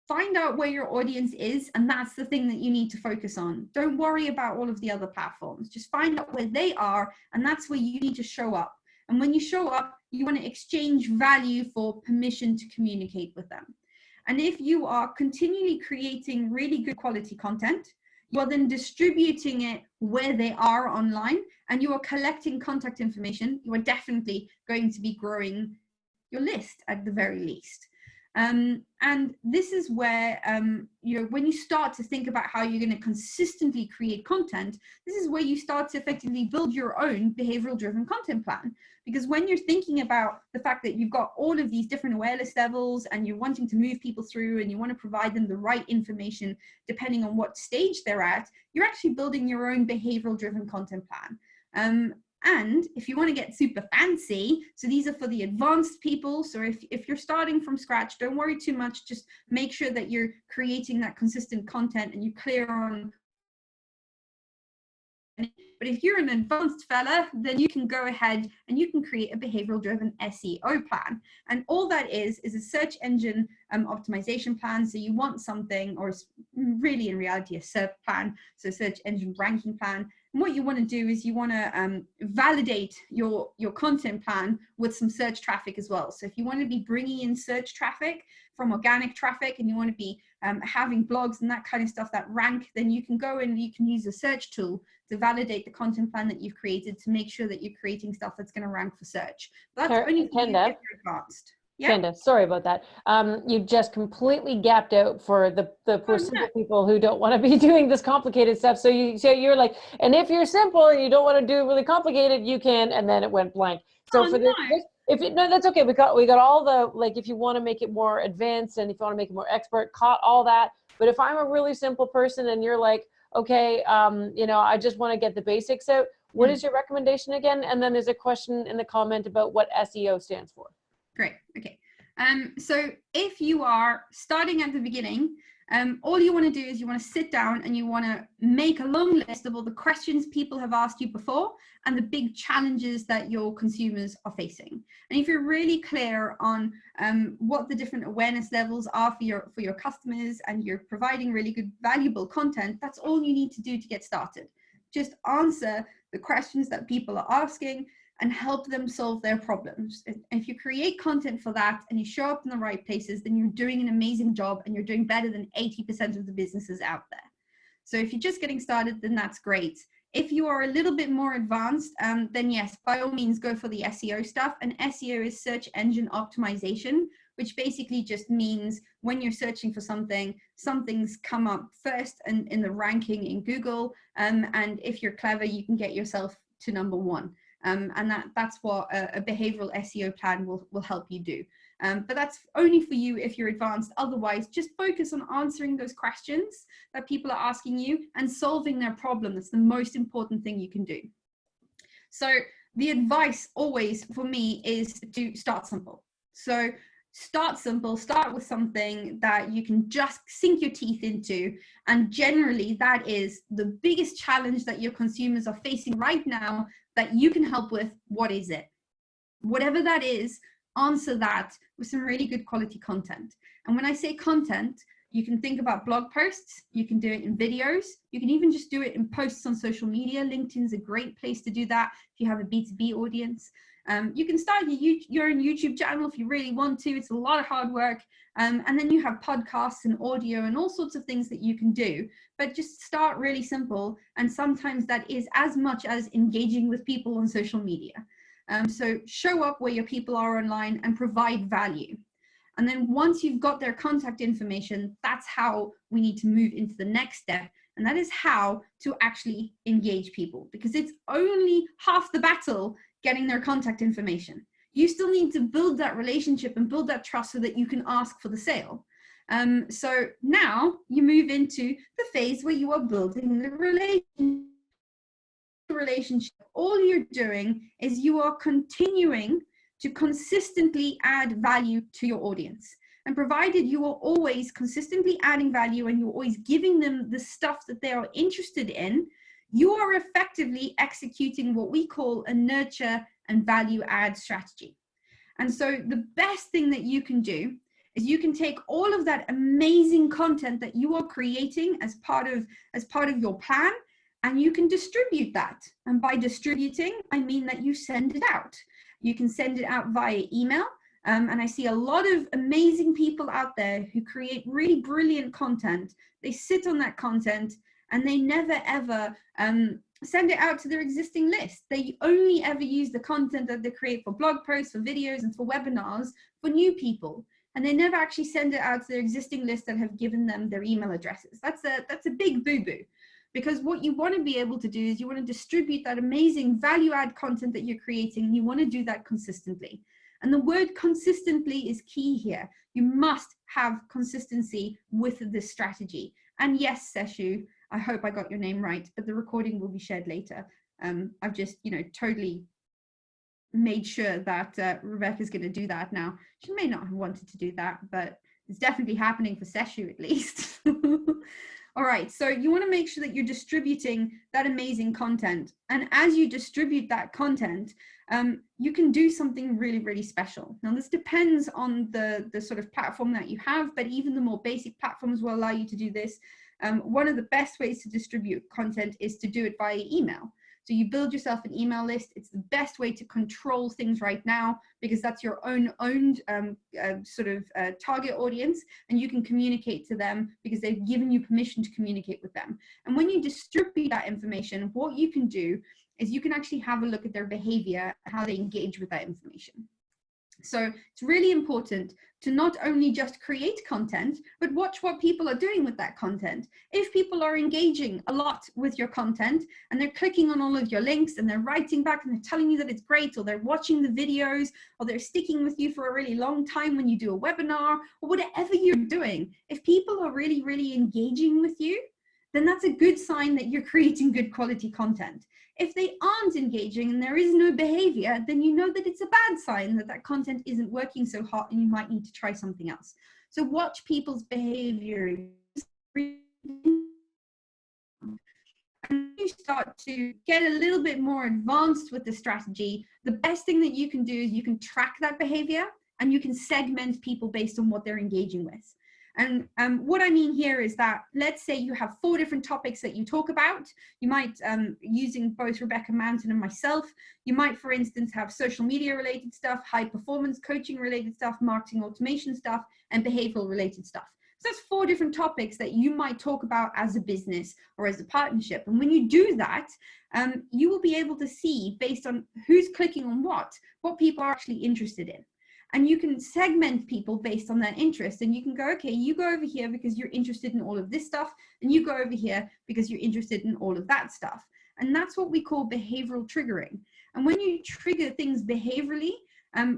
Find out where your audience is, and that's the thing that you need to focus on. Don't worry about all of the other platforms. Just find out where they are, and that's where you need to show up. And when you show up, you want to exchange value for permission to communicate with them. And if you are continually creating really good quality content, you are then distributing it where they are online, and you are collecting contact information, you are definitely going to be growing your list at the very least. And this is where, when you start to think about how you're going to consistently create content, this is where you start to effectively build your own behavioral driven content plan. Because when you're thinking about the fact that you've got all of these different awareness levels and you're wanting to move people through and you want to provide them the right information, depending on what stage they're at, you're actually building your own behavioral driven content plan. And if you want to get super fancy, so these are for the advanced people. So if you're starting from scratch, don't worry too much. Just make sure that you're creating that consistent content and you're clear on. But if you're an advanced fella, then you can go ahead and you can create a behavioral driven SEO plan. And all that is a search engine optimization plan. So you want something, or really in reality, a SERP plan, so search engine ranking plan. And what you want to do is you want to validate your content plan with some search traffic as well. So if you want to be bringing in search traffic from organic traffic and you want to be having blogs and that kind of stuff that rank, then you can go and you can use a search tool to validate the content plan that you've created to make sure that you're creating stuff that's going to rank for search. But that's only if you're advanced. Yeah. Candace, sorry about that. You just completely gapped out for the simple people who don't want to be doing this complicated stuff. So you're like, and if you're simple and you don't want to do really complicated, you can, and then it went blank. So No, that's okay. We got all the, like, if you want to make it more advanced and if you want to make it more expert, caught all that. But if I'm a really simple person and you're like, okay, you know, I just want to get the basics out, what is your recommendation again? And then there's a question in the comment about what SEO stands for. Great. Okay. So if you are starting at the beginning, all you want to do is you want to sit down and you want to make a long list of all the questions people have asked you before and the big challenges that your consumers are facing. And if you're really clear on what the different awareness levels are for your customers, and you're providing really good, valuable content, that's all you need to do to get started. Just answer the questions that people are asking and help them solve their problems. And if you create content for that and you show up in the right places, then you're doing an amazing job and you're doing better than 80% of the businesses out there. So if you're just getting started, then that's great. If you are a little bit more advanced, then yes, by all means, go for the SEO stuff. And SEO is search engine optimization, which basically just means when you're searching for something, something's come up first and in the ranking in Google. And if you're clever, you can get yourself to #1. And that's what a behavioral SEO plan will help you do. But that's only for you if you're advanced. Otherwise, just focus on answering those questions that people are asking you and solving their problem. That's the most important thing you can do. So the advice always for me is to start simple. So start simple, start with something that you can just sink your teeth into. And generally that is the biggest challenge that your consumers are facing right now that you can help with. What is it? Whatever that is, answer that with some really good quality content. And when I say content, you can think about blog posts, you can do it in videos, you can even just do it in posts on social media. LinkedIn's a great place to do that if you have a B2B audience. You can start your own YouTube channel if you really want to. It's a lot of hard work. And then you have podcasts and audio and all sorts of things that you can do. But just start really simple. And sometimes that is as much as engaging with people on social media. So show up where your people are online and provide value. And then once you've got their contact information, that's how we need to move into the next step. And that is how to actually engage people, because it's only half the battle getting their contact information. You still need to build that relationship and build that trust so that you can ask for the sale. So now you move into the phase where you are building the relationship. All you're doing is you are continuing to consistently add value to your audience. And provided you are always consistently adding value and you're always giving them the stuff that they are interested in, you are effectively executing what we call a nurture and value add strategy. And so the best thing that you can do is you can take all of that amazing content that you are creating as part of your plan, and you can distribute that. And by distributing, I mean that you send it out. You can send it out via email. And I see a lot of amazing people out there who create really brilliant content. They sit on that content and they never ever send it out to their existing list. They only ever use the content that they create for blog posts, for videos, and for webinars for new people. And they never actually send it out to their existing list that have given them their email addresses. That's a big boo-boo. Because what you want to be able to do is you want to distribute that amazing value add content that you're creating, and you want to do that consistently. And the word consistently is key here. You must have consistency with this strategy. And yes, Seshu, I hope I got your name right, but the recording will be shared later. I've just, totally made sure that Rebecca's going to do that now. She may not have wanted to do that, but it's definitely happening for Seshu at least. All right, so you want to make sure that you're distributing that amazing content. And as you distribute that content, you can do something really, really special. Now, this depends on the sort of platform that you have, but even the more basic platforms will allow you to do this. One of the best ways to distribute content is to do it via email. So you build yourself an email list. It's the best way to control things right now, because that's your owned target audience, and you can communicate to them because they've given you permission to communicate with them. And when you distribute that information, what you can do is you can actually have a look at their behavior, how they engage with that information. So it's really important to not only just create content, but watch what people are doing with that content. If people are engaging a lot with your content and they're clicking on all of your links and they're writing back and they're telling you that it's great, or they're watching the videos, or they're sticking with you for a really long time when you do a webinar, or whatever you're doing, if people are really, really engaging with you, then that's a good sign that you're creating good quality content. If they aren't engaging and there is no behavior, then you know that it's a bad sign that that content isn't working so hot and you might need to try something else. So watch people's behavior. And you start to get a little bit more advanced with the strategy, the best thing that you can do is you can track that behavior and you can segment people based on what they're engaging with. And what I mean here is that, let's say you have 4 different topics that you talk about. You might, using both Rebecca Mountain and myself, you might, for instance, have social media related stuff, high performance coaching related stuff, marketing automation stuff, and behavioral related stuff. So that's 4 different topics that you might talk about as a business or as a partnership. And when you do that, you will be able to see, based on who's clicking on what people are actually interested in. And you can segment people based on their interest. And you can go, okay, you go over here because you're interested in all of this stuff. And you go over here because you're interested in all of that stuff. And that's what we call behavioral triggering. And when you trigger things behaviorally,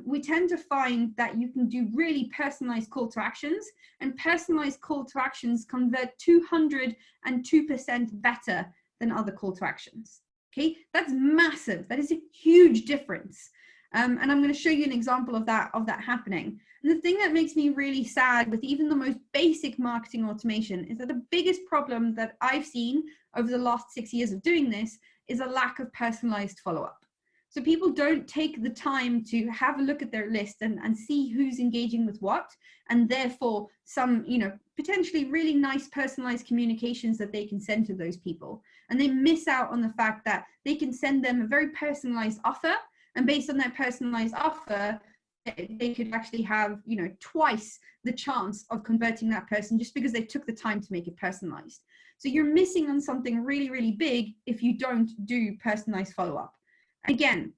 we tend to find that you can do really personalized call to actions, and personalized call to actions convert 202% better than other call to actions. Okay, that's massive. That is a huge difference. And I'm going to show you an example of that happening. And the thing that makes me really sad with even the most basic marketing automation is that the biggest problem that I've seen over the last 6 years of doing this is a lack of personalized follow-up. So people don't take the time to have a look at their list and see who's engaging with what, and therefore some, potentially really nice personalized communications that they can send to those people. And they miss out on the fact that they can send them a very personalized offer, and based on that personalized offer, they could actually have, twice the chance of converting that person just because they took the time to make it personalized. So you're missing on something really, really big if you don't do personalized follow-up. Again,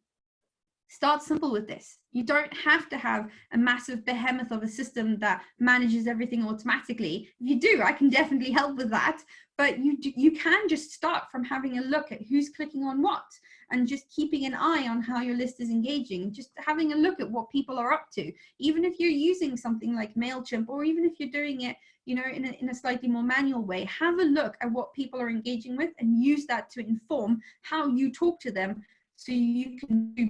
start simple with this. You don't have to have a massive behemoth of a system that manages everything automatically. If you do, I can definitely help with that. But you can just start from having a look at who's clicking on what, and just keeping an eye on how your list is engaging, just having a look at what people are up to. Even if you're using something like MailChimp, or even if you're doing it, in a slightly more manual way, have a look at what people are engaging with and use that to inform how you talk to them, so you can do.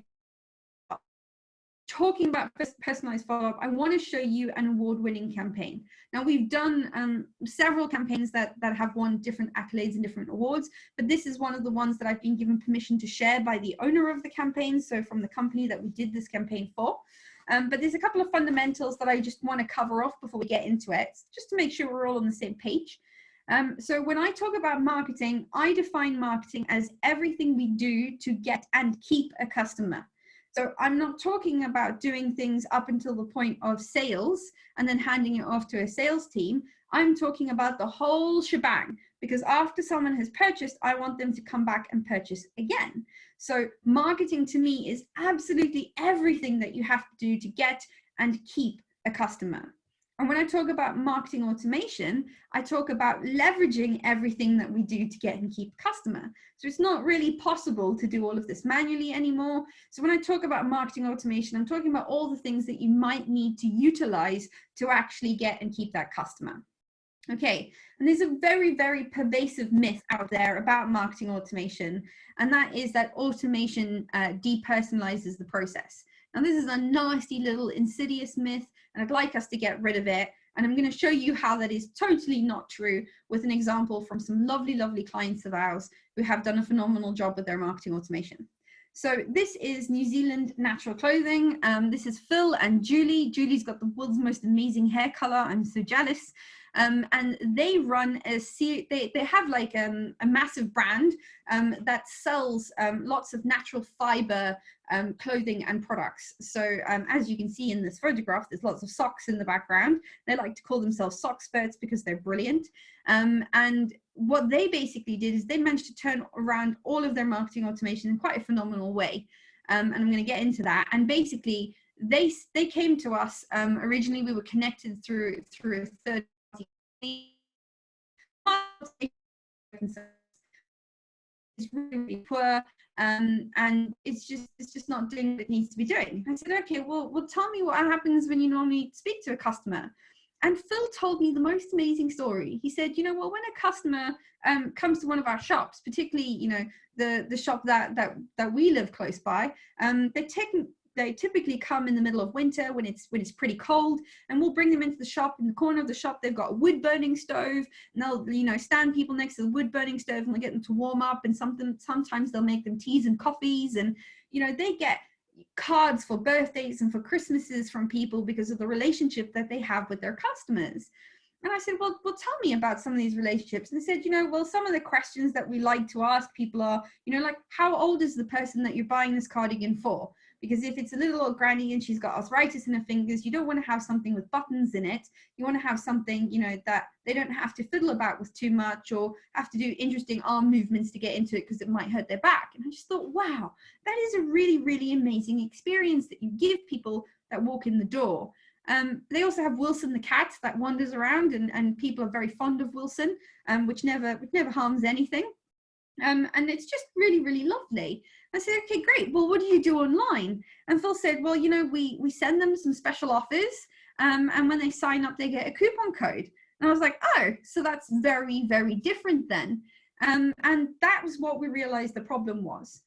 Talking about personalized follow-up, I want to show you an award-winning campaign. Now, we've done several campaigns that have won different accolades and different awards, but this is one of the ones that I've been given permission to share by the owner of the campaign, so from the company that we did this campaign for. But there's a couple of fundamentals that I just want to cover off before we get into it, just to make sure we're all on the same page. So when I talk about marketing, I define marketing as everything we do to get and keep a customer. So I'm not talking about doing things up until the point of sales and then handing it off to a sales team. I'm talking about the whole shebang, because after someone has purchased, I want them to come back and purchase again. So marketing to me is absolutely everything that you have to do to get and keep a customer. And when I talk about marketing automation, I talk about leveraging everything that we do to get and keep a customer. So it's not really possible to do all of this manually anymore. So when I talk about marketing automation, I'm talking about all the things that you might need to utilize to actually get and keep that customer. Okay, and there's a very, very pervasive myth out there about marketing automation, and that is that automation depersonalizes the process. Now, this is a nasty little insidious myth, and I'd like us to get rid of it. And I'm going to show you how that is totally not true with an example from some lovely, lovely clients of ours who have done a phenomenal job with their marketing automation. So this is New Zealand Natural Clothing. This is Phil and Julie. Julie's got the world's most amazing hair color. I'm so jealous. And they run they have like a massive brand that sells lots of natural fiber clothing and products. So as you can see in this photograph, there's lots of socks in the background. They like to call themselves socksperts because they're brilliant. And what they basically did is they managed to turn around all of their marketing automation in quite a phenomenal way. And I'm going to get into that. And basically, they came to us. Originally, we were connected through a third party. It's really, really poor, and it's just not doing what it needs to be doing. I said, okay, well, tell me what happens when you normally speak to a customer. And Phil told me the most amazing story. He said, well, when a customer comes to one of our shops, particularly, the shop that we live close by, they typically come in the middle of winter when it's pretty cold, and we'll bring them into the shop. In the corner of the shop, they've got a wood burning stove, and they'll stand people next to the wood burning stove, and they'll get them to warm up, and sometimes they'll make them teas and coffees, and they get cards for birthdays and for Christmases from people because of the relationship that they have with their customers. And I said, well, tell me about some of these relationships. And they said, well, some of the questions that we like to ask people are, like, how old is the person that you're buying this cardigan for? Because if it's a little old granny and she's got arthritis in her fingers, you don't want to have something with buttons in it. You want to have something, that they don't have to fiddle about with too much, or have to do interesting arm movements to get into it because it might hurt their back. And I just thought, wow, that is a really, really amazing experience that you give people that walk in the door. They also have Wilson the cat that wanders around, and people are very fond of Wilson, which never harms anything. And it's just really, really lovely. I said, okay, great. Well, what do you do online? And Phil said, well, we send them some special offers, and when they sign up, they get a coupon code. And I was like, oh, so that's very, very different then. And that was what we realized the problem was.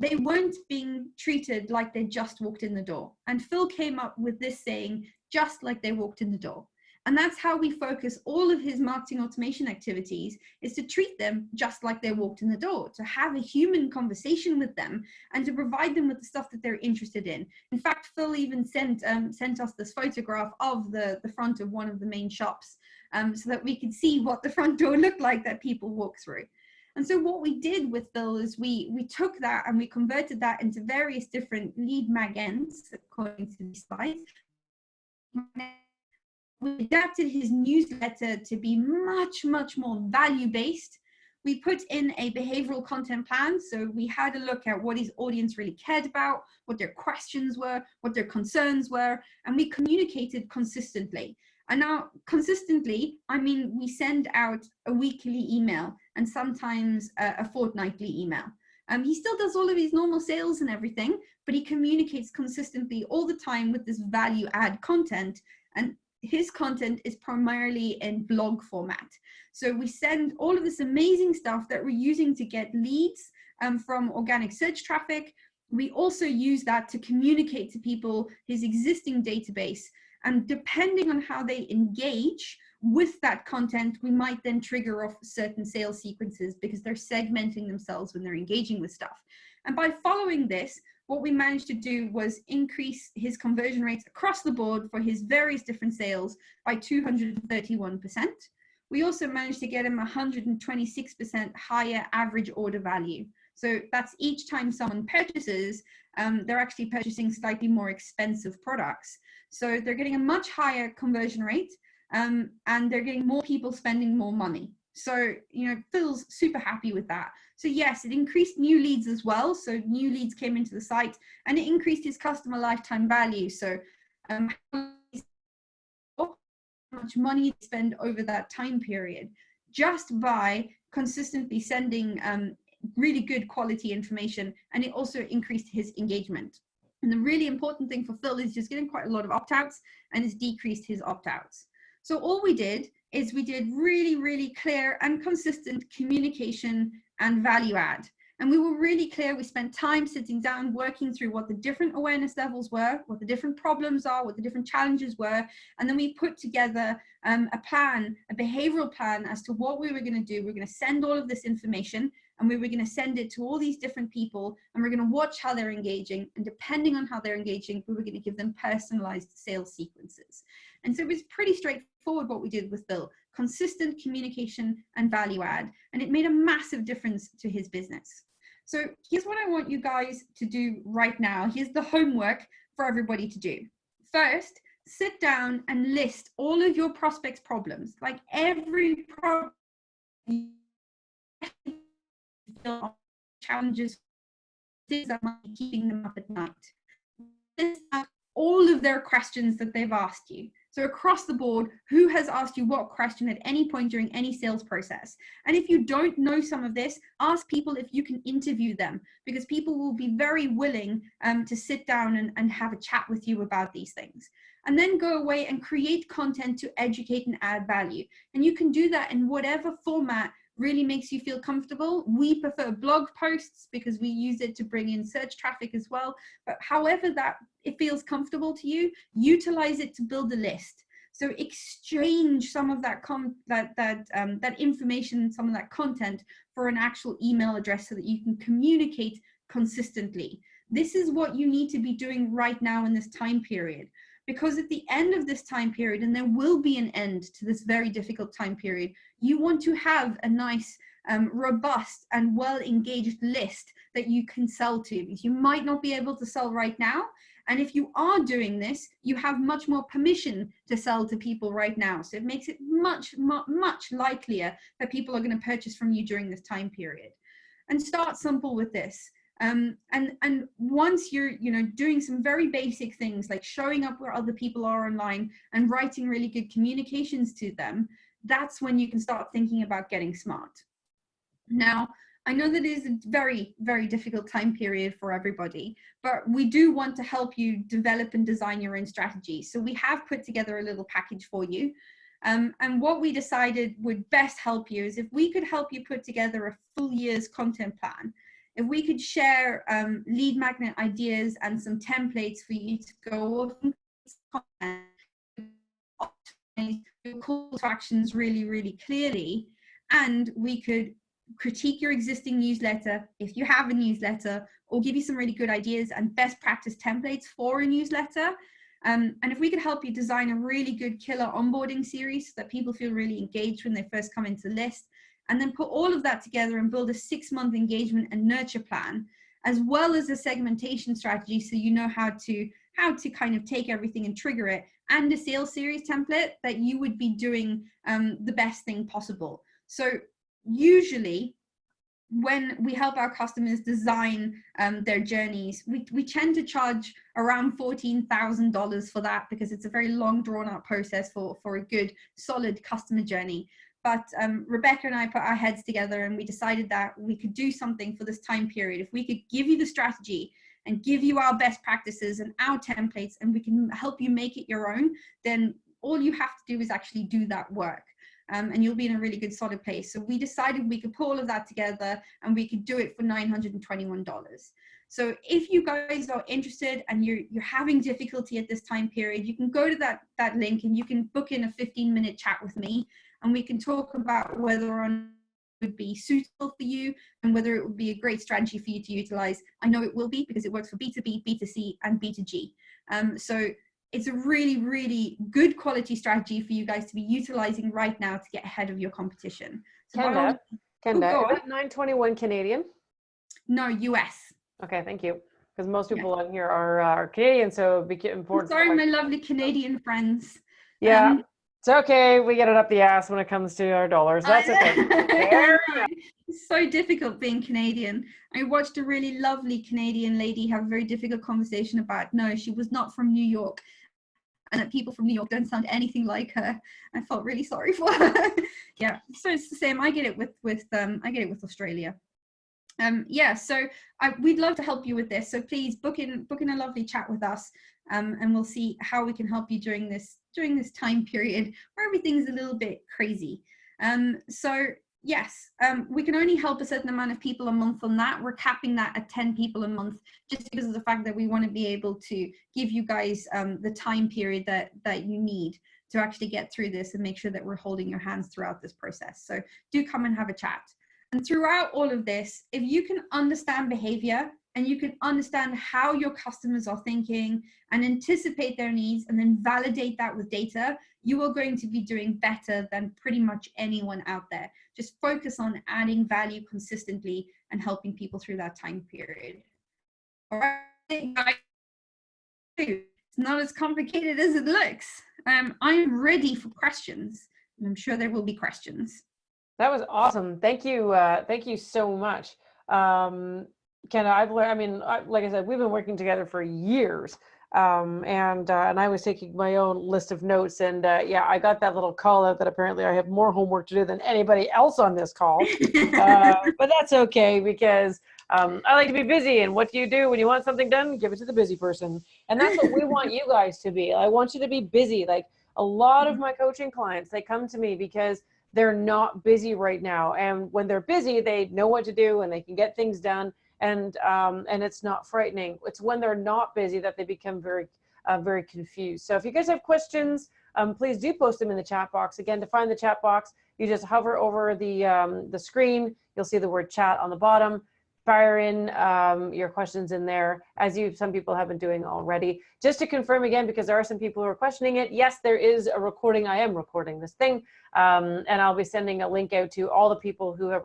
They weren't being treated like they just walked in the door. And Phil came up with this saying, just like they walked in the door. And that's how we focus all of his marketing automation activities, is to treat them just like they walked in the door, to have a human conversation with them, and to provide them with the stuff that they're interested in. In fact, Phil even sent us this photograph of the front of one of the main shops, so that we could see what the front door looked like that people walk through. And so what we did with Phil is we took that and we converted that into various different lead magents, according to these slides. We adapted his newsletter to be much, much more value-based. We put in a behavioral content plan. So we had a look at what his audience really cared about, what their questions were, what their concerns were, and we communicated consistently. And now consistently, I mean, we send out a weekly email and sometimes a fortnightly email. He still does all of his normal sales and everything, but he communicates consistently all the time with this value add content. And his content is primarily in blog format. So we send all of this amazing stuff that we're using to get leads from organic search traffic. We also use that to communicate to people his existing database. And depending on how they engage with that content, we might then trigger off certain sales sequences because they're segmenting themselves when they're engaging with stuff. And by following this, what we managed to do was increase his conversion rates across the board for his various different sales by 231%. We also managed to get him 126% higher average order value. So that's each time someone purchases, they're actually purchasing slightly more expensive products. So they're getting a much higher conversion rate, and they're getting more people spending more money. So, Phil's super happy with that. So yes, it increased new leads as well. So new leads came into the site, and it increased his customer lifetime value. So how much money to spend over that time period just by consistently sending really good quality information. And it also increased his engagement. And the really important thing for Phil is just getting quite a lot of opt-outs, and it's decreased his opt-outs. So all we did is we did really, really clear and consistent communication and value add. And we were really clear. We spent time sitting down, working through what the different awareness levels were, what the different problems are, what the different challenges were. And then we put together a plan, a behavioral plan as to what we were going to do. We're going to send all of this information, and we were going to send it to all these different people, and we're going to watch how they're engaging. And depending on how they're engaging, we were going to give them personalized sales sequences. And so it was pretty straightforward what we did with Phil: consistent communication and value add. And it made a massive difference to his business. So here's what I want you guys to do right now. Here's the homework for everybody to do. First, sit down and list all of your prospects' problems, like every problem, challenges, things that might be keeping them up at night. List out of their questions that they've asked you. So across the board, who has asked you what question at any point during any sales process? And if you don't know some of this, ask people if you can interview them, because people will be very willing to sit down and have a chat with you about these things. And then go away and create content to educate and add value. And you can do that in whatever format really makes you feel comfortable. We prefer blog posts because we use it to bring in search traffic as well. But however that it feels comfortable to you, utilize it to build a list. So exchange some of that that information, some of that content for an actual email address so that you can communicate consistently. This is what you need to be doing right now in this time period. Because at the end of this time period, and there will be an end to this very difficult time period, you want to have a nice, robust and well-engaged list that you can sell to, because you might not be able to sell right now. And if you are doing this, you have much more permission to sell to people right now. So it makes it much, much likelier that people are going to purchase from you during this time period. And start simple with this. And once you're doing some very basic things like showing up where other people are online and writing really good communications to them, that's when you can start thinking about getting smart. Now, I know that it is a very, very difficult time period for everybody, but we do want to help you develop and design your own strategy. So we have put together a little package for you. And what we decided would best help you is if we could help you put together a full year's content plan. If we could share lead magnet ideas and some templates for you to go off your call to actions really, really clearly, and we could critique your existing newsletter if you have a newsletter, or give you some really good ideas and best practice templates for a newsletter. And if we could help you design a really good killer onboarding series so that people feel really engaged when they first come into the list, and then put all of that together and build a 6-month engagement and nurture plan, as well as a segmentation strategy so you know how to kind of take everything and trigger it, and a sales series template, that you would be doing the best thing possible. So usually when we help our customers design their journeys, we tend to charge around $14,000 for that, because it's a very long drawn out process for a good solid customer journey. But Rebecca and I put our heads together and we decided that we could do something for this time period. If we could give you the strategy and give you our best practices and our templates, and we can help you make it your own, then all you have to do is actually do that work. And you'll be in a really good solid place. So we decided we could put all of that together and we could do it for $921. So if you guys are interested and you're having difficulty at this time period, you can go to that link and you can book in a 15-minute chat with me, and we can talk about whether or not it would be suitable for you and whether it would be a great strategy for you to utilize. I know it will be, because it works for B2B, B2C, and B2G. So it's a really, really good quality strategy for you guys to be utilizing right now to get ahead of your competition. So Canada. Is go that 921 Canadian? No, US. Okay, thank you. Because most people on here are Canadian, so it'd be important. Sorry, my lovely Canadian friends. Yeah, it's okay. We get it up the ass when it comes to our dollars. That's okay. It's so difficult being Canadian. I watched a really lovely Canadian lady have a very difficult conversation about, no, she was not from New York, and that people from New York don't sound anything like her. I felt really sorry for her. Yeah, so it's the same. I get it with Australia. Yeah, so we'd love to help you with this. So please book in a lovely chat with us, and we'll see how we can help you during this time period where everything's a little bit crazy. So yes, we can only help a certain amount of people a month on that. We're capping that at 10 people a month, just because of the fact that we want to be able to give you guys the time period that you need to actually get through this and make sure that we're holding your hands throughout this process. So do come and have a chat. And throughout all of this, if you can understand behavior and you can understand how your customers are thinking and anticipate their needs and then validate that with data, you are going to be doing better than pretty much anyone out there. Just focus on adding value consistently and helping people through that time period. All right, guys. It's not as complicated as it looks. I'm ready for questions, and I'm sure there will be questions. That was awesome. Thank you. Thank you so much. Kenna, I've learned, like I said, we've been working together for years. And I was taking my own list of notes, and yeah, I got that little call out that apparently I have more homework to do than anybody else on this call. But that's okay, because I like to be busy, and what do you do when you want something done? Give it to the busy person. And that's what we want you guys to be. I want you to be busy. Like a lot of my coaching clients, they come to me because they're not busy right now. And when they're busy, they know what to do and they can get things done. And it's not frightening. It's when they're not busy that they become very, very confused. So if you guys have questions, please do post them in the chat box. Again, to find the chat box, you just hover over the screen. You'll see the word chat on the bottom. Fire in your questions in there, as some people have been doing already. Just to confirm again, because there are some people who are questioning it, yes, there is a recording. I am recording this thing, and I'll be sending a link out to all the people who have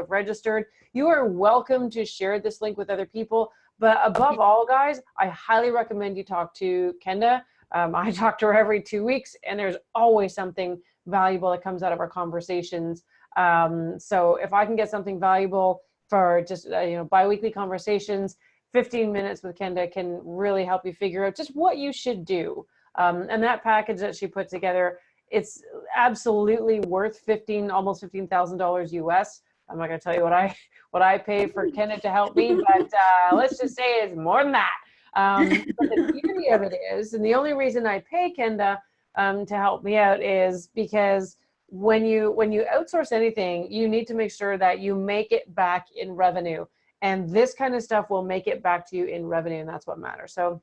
registered. You are welcome to share this link with other people, but above all, guys, I highly recommend you talk to Kenda. I talk to her every 2 weeks, and there's always something valuable that comes out of our conversations. So if I can get something valuable for just bi-weekly conversations, 15 minutes with Kenda can really help you figure out just what you should do. And that package that she put together, it's absolutely worth almost $15,000 US. I'm not going to tell you what I pay for Kenda to help me, but let's just say it's more than that. But the beauty of it is, and the only reason I pay Kenda to help me out is because when you outsource anything, you need to make sure that you make it back in revenue. And this kind of stuff will make it back to you in revenue, and that's what matters. So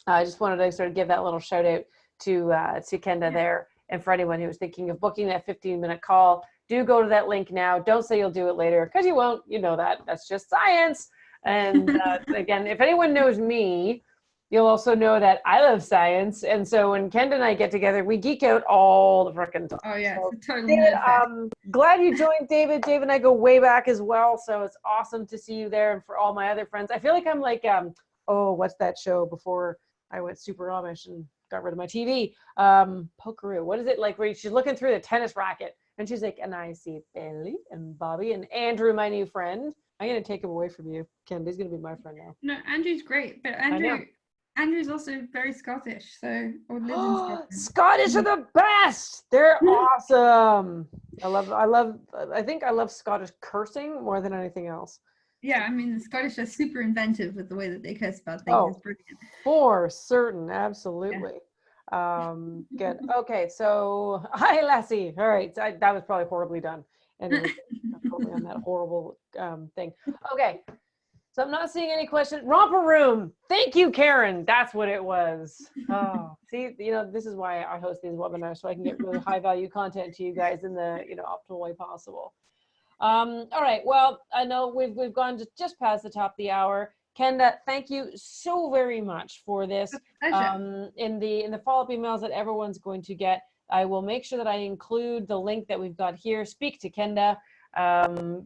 I just wanted to sort of give that little shout out to Kenda there. And for anyone who's thinking of booking that 15-minute call, do go to that link now. Don't say you'll do it later, because you won't. You know that. That's just science. And again, if anyone knows me, you'll also know that I love science. And so when Kenda and I get together, we geek out all the frickin' time. Oh, yeah. So, It's a total David, nerd. glad you joined, David. Dave and I go way back as well. So it's awesome to see you there. And for all my other friends, I feel like I'm like, what's that show before I went super Amish and got rid of my TV? Pokeroo. What is it like where she's looking through the tennis racket and she's like, and I see Billy and Bobby and Andrew, my new friend. I'm going to take him away from you. Kenda's going to be my friend now. No, Andrew's great, but Andrew's also very Scottish, so or lives in Scotland. Scottish are the best. They're awesome. I think I love Scottish cursing more than anything else. Yeah, I mean, the Scottish are super inventive with the way that they curse about things. Oh, it's brilliant. For certain, absolutely. Yeah. Good. Okay, so hi, Lassie. All right, that was probably horribly done. Anyway, totally on that horrible thing. Okay. So I'm not seeing any questions. Romper room. Thank you, Karen. That's what it was. Oh, see, this is why I host these webinars, so I can get really high value content to you guys in the optimal way possible. All right. Well, I know we've gone just past the top of the hour. Kenda, thank you so very much for this. In the follow-up emails that everyone's going to get, I will make sure that I include the link that we've got here. Speak to Kenda,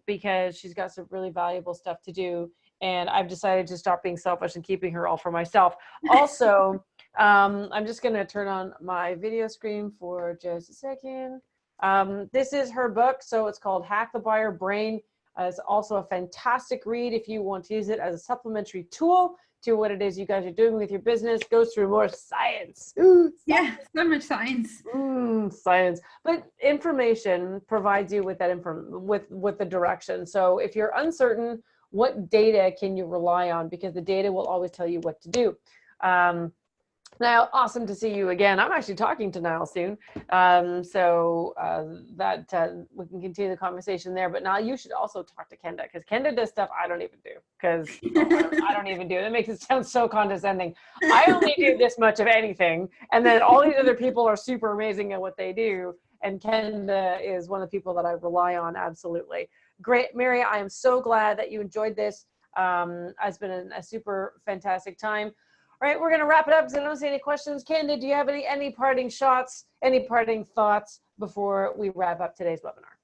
because she's got some really valuable stuff to do. And I've decided to stop being selfish and keeping her all for myself. Also, I'm just going to turn on my video screen for just a second. This is her book. So it's called Hack the Buyer Brain. It's also a fantastic read if you want to use it as a supplementary tool to what it is you guys are doing with your business. Goes through more science. Ooh, yeah, so much science. Science. But information provides you with that with the direction. So if you're uncertain, what data can you rely on? Because the data will always tell you what to do. Niall, awesome to see you again. I'm actually talking to Niall soon. So we can continue the conversation there. But Niall, you should also talk to Kenda, because Kenda does stuff I don't even do, because I don't even do it. It makes it sound so condescending. I only do this much of anything. And then all these other people are super amazing at what they do. And Kenda is one of the people that I rely on, absolutely. Great, Mary, I am so glad that you enjoyed this. It's been a super fantastic time. All right, we're going to wrap it up because I don't see any questions. Kenda, do you have any parting shots, any parting thoughts before we wrap up today's webinar?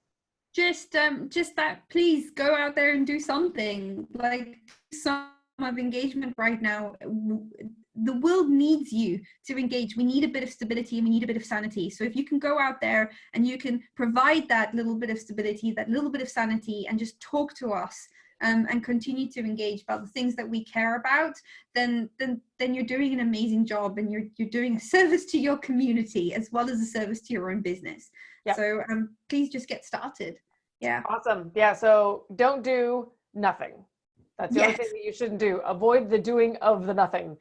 Just that, please go out there and do something. Like some of engagement right now. The world needs you to engage. We need a bit of stability and we need a bit of sanity. So if you can go out there and you can provide that little bit of stability, that little bit of sanity, and just talk to us and continue to engage about the things that we care about, then you're doing an amazing job, and you're doing a service to your community as well as a service to your own business. Yep. So please just get started. Yeah. Awesome. Yeah. So don't do nothing. That's the only thing that you shouldn't do. Avoid the doing of the nothing.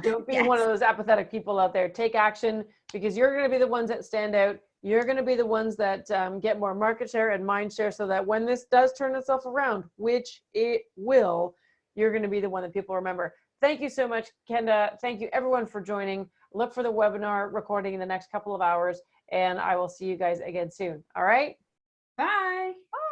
Don't be one of those apathetic people out there. Take action, because you're going to be the ones that stand out. You're going to be the ones that get more market share and mind share, so that when this does turn itself around, which it will, you're going to be the one that people remember. Thank you so much, Kenda. Thank you everyone for joining. Look for the webinar recording in the next couple of hours, and I will see you guys again soon. All right. Bye. Bye.